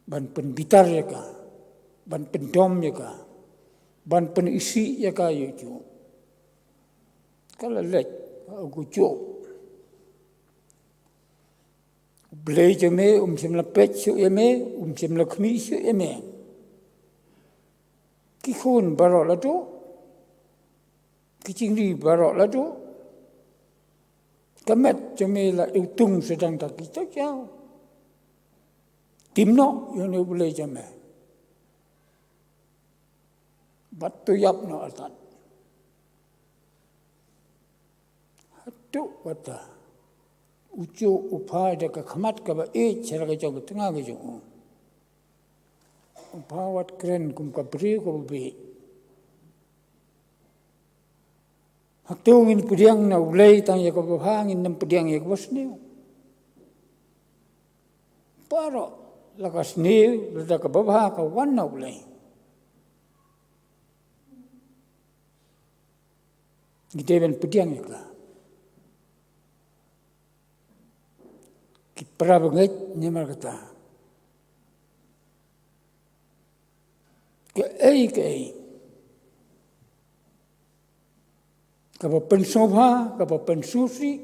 ban pen bitar ya ka ban pen dom ya ka ban pen isi ya ka yu chu kala let ku chu blei je me sim la pet su ye me sim la khmi su ye me ki khun baroh la do ki ching ri baroh la do Kamet jamela utung sedang tak kita jauh. Timno yang ni boleh jamel. Batu yap no atat. Hatu wata. Ucu upah deka khamat kaba cara ke jauh tengah ke jauh. Upah wat keren kum kabri ko be. Haktu ngin pdiang na ulai tang ya ko hangin nam pdiang ya ko sne. Baroh lakas ni la ka babha ka wan na ulai. Gite ben pdiang ya ka. Ki prabanget ni mar kata. Ke ai Kapa pensngewbha, kapa pensusi,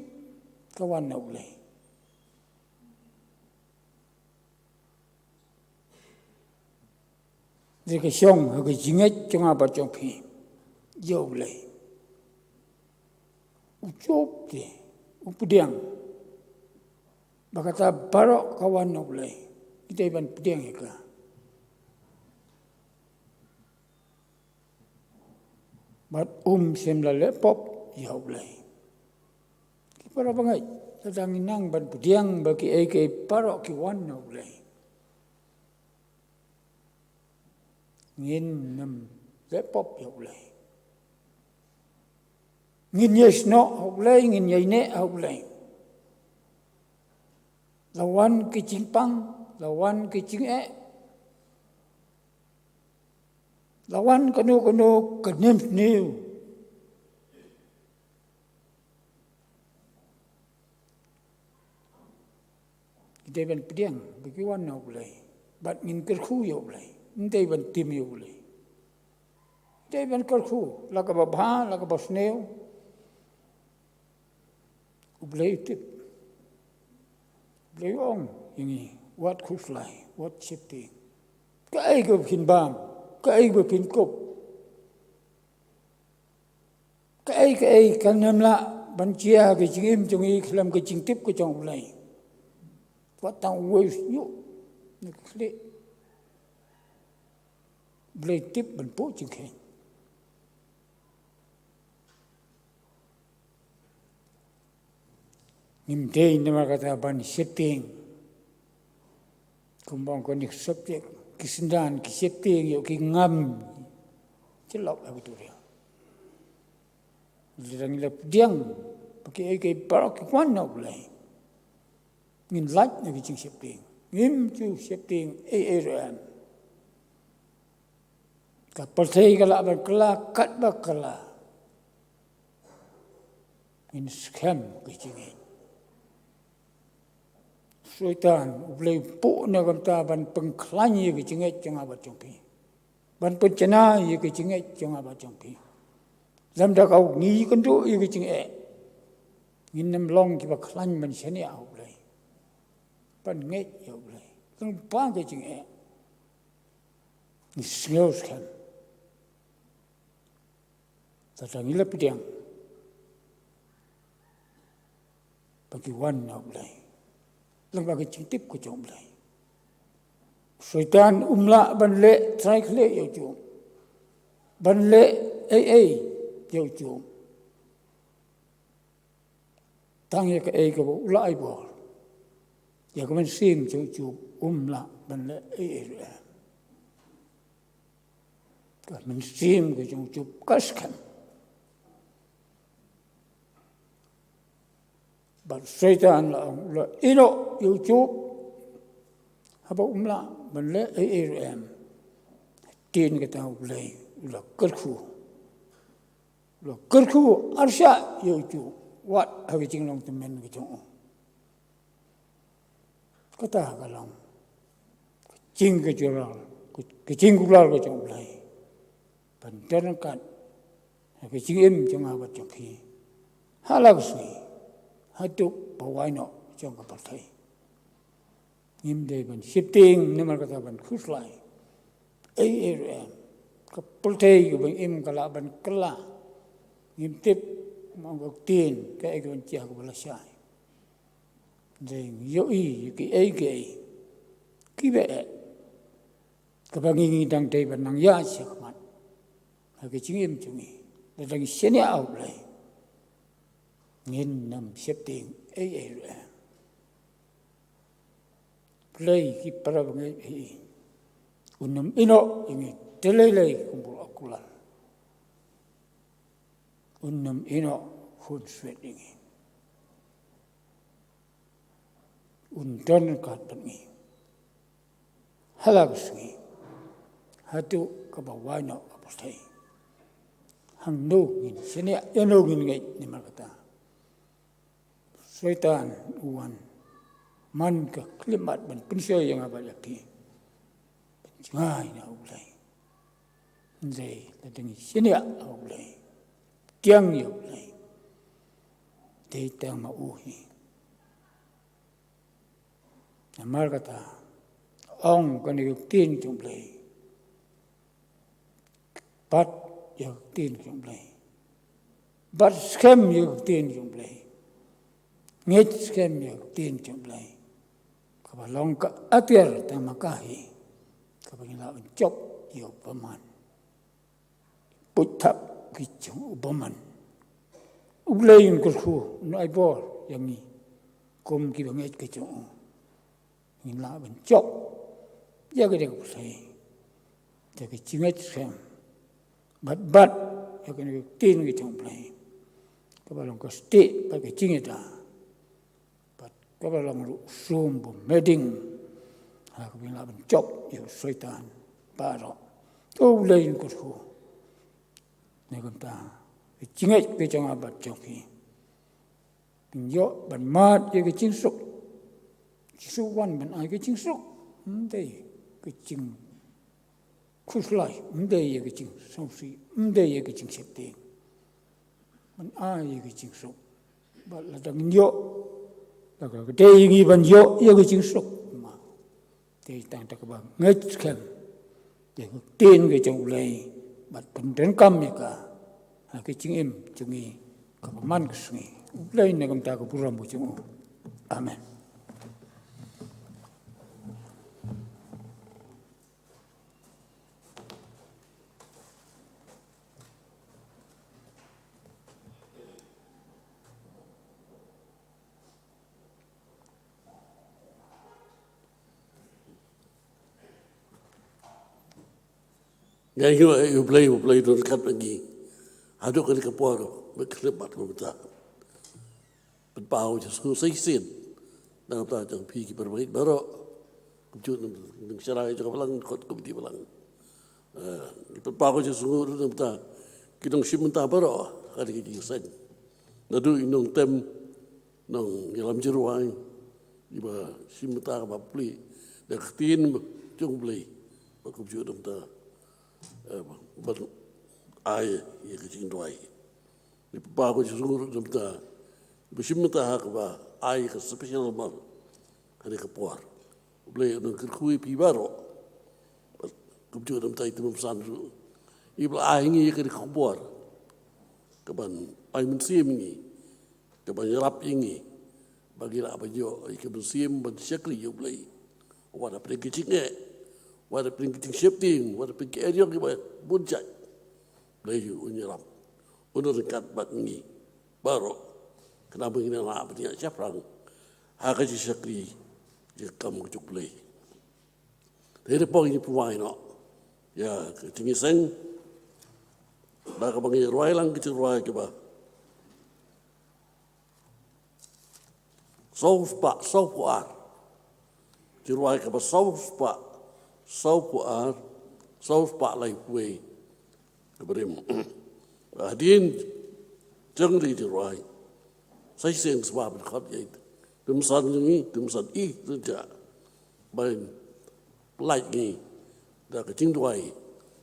kawan na ulai. Jika Shyllong hagi jinget cuma bacong pi, jauh ulai. Ucup di, pdiang. Bakata baroh kawan na ulai. Kita iban pdiang ika. Bat semla lepop ya ulai. Para bangai sedang inang ban pdiang bagi ke baroh ki wan na ulai. Ngin nam lepop ya ulai. Ngin yesno ulai ngin yaine ulai. Lawan ki cingpang, lawan ki cinge. Lawan kanu kenem new. Kita ban pdiang bagi wan na ulai. Bat ngin kerku ya ulai. Ndai ban tim ya ulai. Ndai ban kerku laka babha laka basneu. Ulai tip. Ulai ong ini wat kuslai, wat shifting. Kai go phin bam. Kai berpin kop, kai kan namla bancia ke jingim jongi kelam ke jingtip ke jong ulai, watang wes yuk, nikle, ulai tip benpo jingke, nimdei nama kata ban setting, kumbang konik subjek. Kisendan, kisetting, yo ki ngam, celok aku tu dia. Jadi nilai pdiang, pakai baroh ki kwan na ulai. Ngin light na ki setting, ngim tu setting ARM. Kapal saya kalau berkelah, kat berkelah. Ngin scam ki cingin. Syaitan ulai pu na kamta ban pengklan ye ke jinget jang aba jongpi ban pencena ye ke jinget jang aba jongpi lam da kau ngi kandu ye ke jinget nginam long ki ba khlan man shani au lai pan ngai au lai tung pa ke jing e ni sngewbha kan ta tangila pdiang bagi wan au lai lang bagi cintip ko jom lai syaitan umla ban le trai khle yo jom ban le ai yo jom tang ye ka ai ka bo lai bo ya ka man sim chu umla ban le ai ka man sim ko chu kas kan but syaitan la ino yo chu haba umla ban le ai tin ka ta le la kerku arsha yo chu what have you long to men ke chung kata galang jing ke jural ke jing gular ke chung lai ban dan kan ke jing em chung ha ba chung khi halak sui hatu bawai no chung ka pathai nim de ban shifting nimal kata ban khuslai ai ka pulthai ke ban em kala ban kala nim tip mong tiền cái con chia của là sai rồi yêu cái vậy các bạn nghĩ đang đây bạn năng giá sẽ không cái chính em chúng là đang xem ảo lại nghìn năm xếp tiền ấy rồi lấy cái para bằng ấy unum ino ini telele kumpul akulan unum ino khun sweat ini undan kat pengi halak sui hatu kabawai no apostai hang no ngin sini eno ngin ngai ni makata syaitan uan man ka klimat ban pinsyo yang abal yakti ngai na ulai ndai la dengi sini ulai tiang yo ulai te tang ma uhi namar kata ong kan yuk tin chung ulai bat yuk tin chung ulai bat scam yuk tin chung ulai ngej scam yuk tin chung ulai kabalong ka atir tamakahi kapagila chop yo paman puthap kichung ubaman uglayin kulku nai bor yang ni kom ki banget kichung ni la ban chop ya ga de ku sai de ki chinget sem bat ya ga ni tin ki chung play kabalong ko sti pa ki chingeta bat kabalong sum bu meding aku bilang bencok ya syaitan baroh tu lain kurku ni kata jingai ke jangan abad joki pinjok ban mat ye ke jingsuk suwan ban ai ke jingsuk ndai ke jing khuslai ndai ye ke jing sausi ndai ye ke jing septe ban ai ye ke jingsuk ba la dang yo la ke dei ngi ban yo ye ke jingsuk thì tăng tất cả ngay xem để tiền cái trong này bắt cần đến cam như cả cái chính em chúng nghi có man cái suy lấy này chúng ta có buồn một chút amen Yang you play tu dekat lagi. Haduk ke dekat puaro, berkelebat betul. Berpau je suku seisin. Dan apa jangan pergi berbaik baroh. Kujut nang serai juga Balang kot komiti Balang. Berpau je suku tu betul. Kita simenta baroh hari Jingiaseng. Nadu inong tem nong dalam jeruang. Iba simenta apa beli. Dan ketin jong beli. Kujut betul. But ai ye ke jing doi ni pa ko ju su ru ta Besimta hak ba ai ke special mal kani ke por. Boleh nang kerkui pi baroh. Kumju dam tai tu san ru. Ibla ai ngi ke por. Keban ai mensim ngi. Keban rap ngi. Bagi la bajo ai ke mensim ban syakli yo boleh. Wada pergi cinge. Wada pergi shifting, wada pergi area ke bunjai. Boleh yo unyarap. Unur dekat bat ngi. Baroh. Kenapa ini nak berniat siapa? Hak aja syakri, dia kamu cukup boleh. Dari poin ini pemain nak, ya Jingiaseng, dah kebangi ruai lang kecil ruai ke bah. Saus puar, ruai ke bah saus puar lagi kue, keberim. Hadirin jangan ruai. Saya sering sebab berkat iaitu temsan ini, temsan saja. Baik pelaj ni, dah kecing tuai,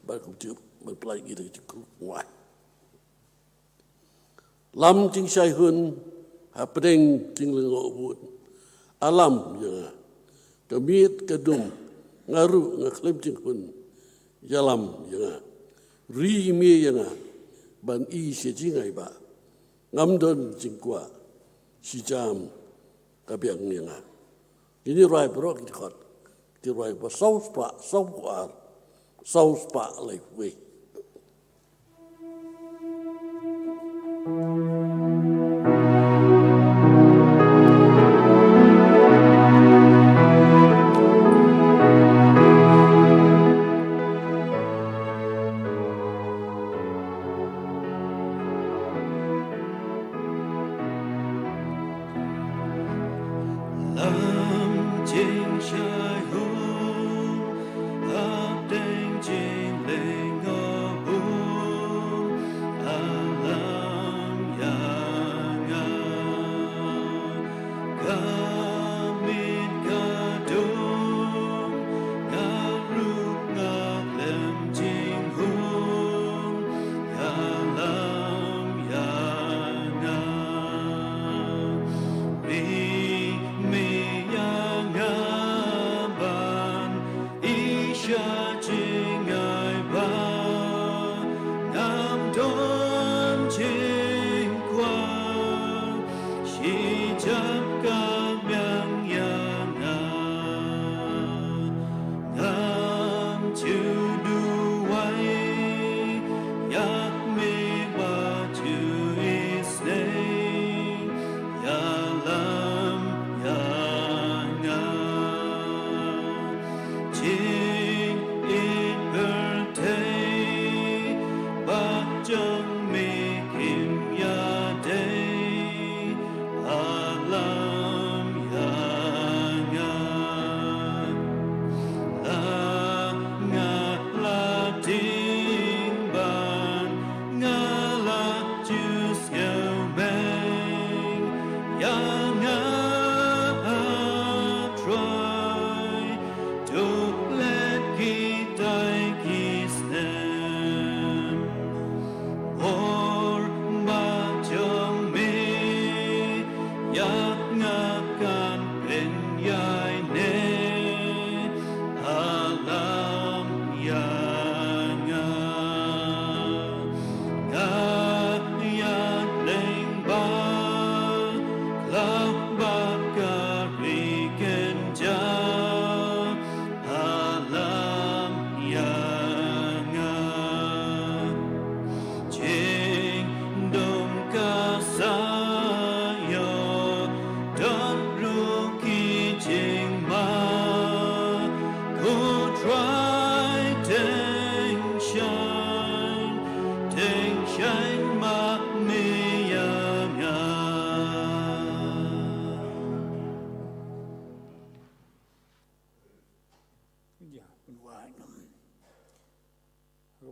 baik kucing pelaj ni dah kecing tuai. Lam cing syai hun, hapeng cing lengok pun. Alam yang kemit kedum, ngaru ngaklem cing hun. Yalam yang rimi yang ban sejingai ba. Ngamdon cing kuat. Sijam kabiang yang ini rai baroh kita rai ba saus pa like we.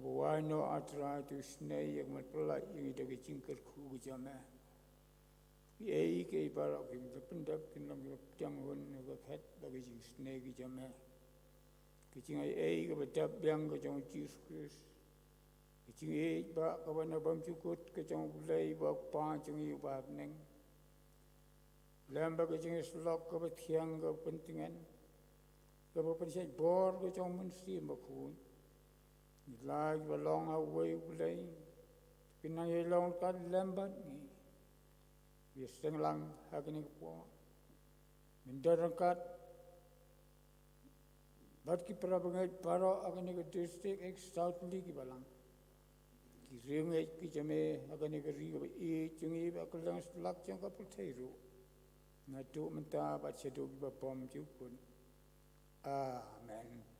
Wano atra tu snei yang matpelai yang dari cingkar ku jamah. Yai ke barak kita pendap kita pdiang hun ke khat bagi cing snei ke jamah. Kecing ai ke bedap yang ke jong Jesus. Kecing ai ba ke wana bam cukut ke jong bulai ba pa jong yu ba neng. Lembag ke jengis lok ke pdiang ke pentingan. Ke penting bor ke jong mensi makun. Nilai balong away ulay. Pinang ilong kan lembat ni. Biasang lang hakini ko. Mendarangkat bat ki prabangai baroh hakini ke district South League Balang. Ki ringai ki jame hakini ke ringai jungi bakulang selak jang kapul thairu. Ngadu menta bat sedu ki bapom jukun. Amen.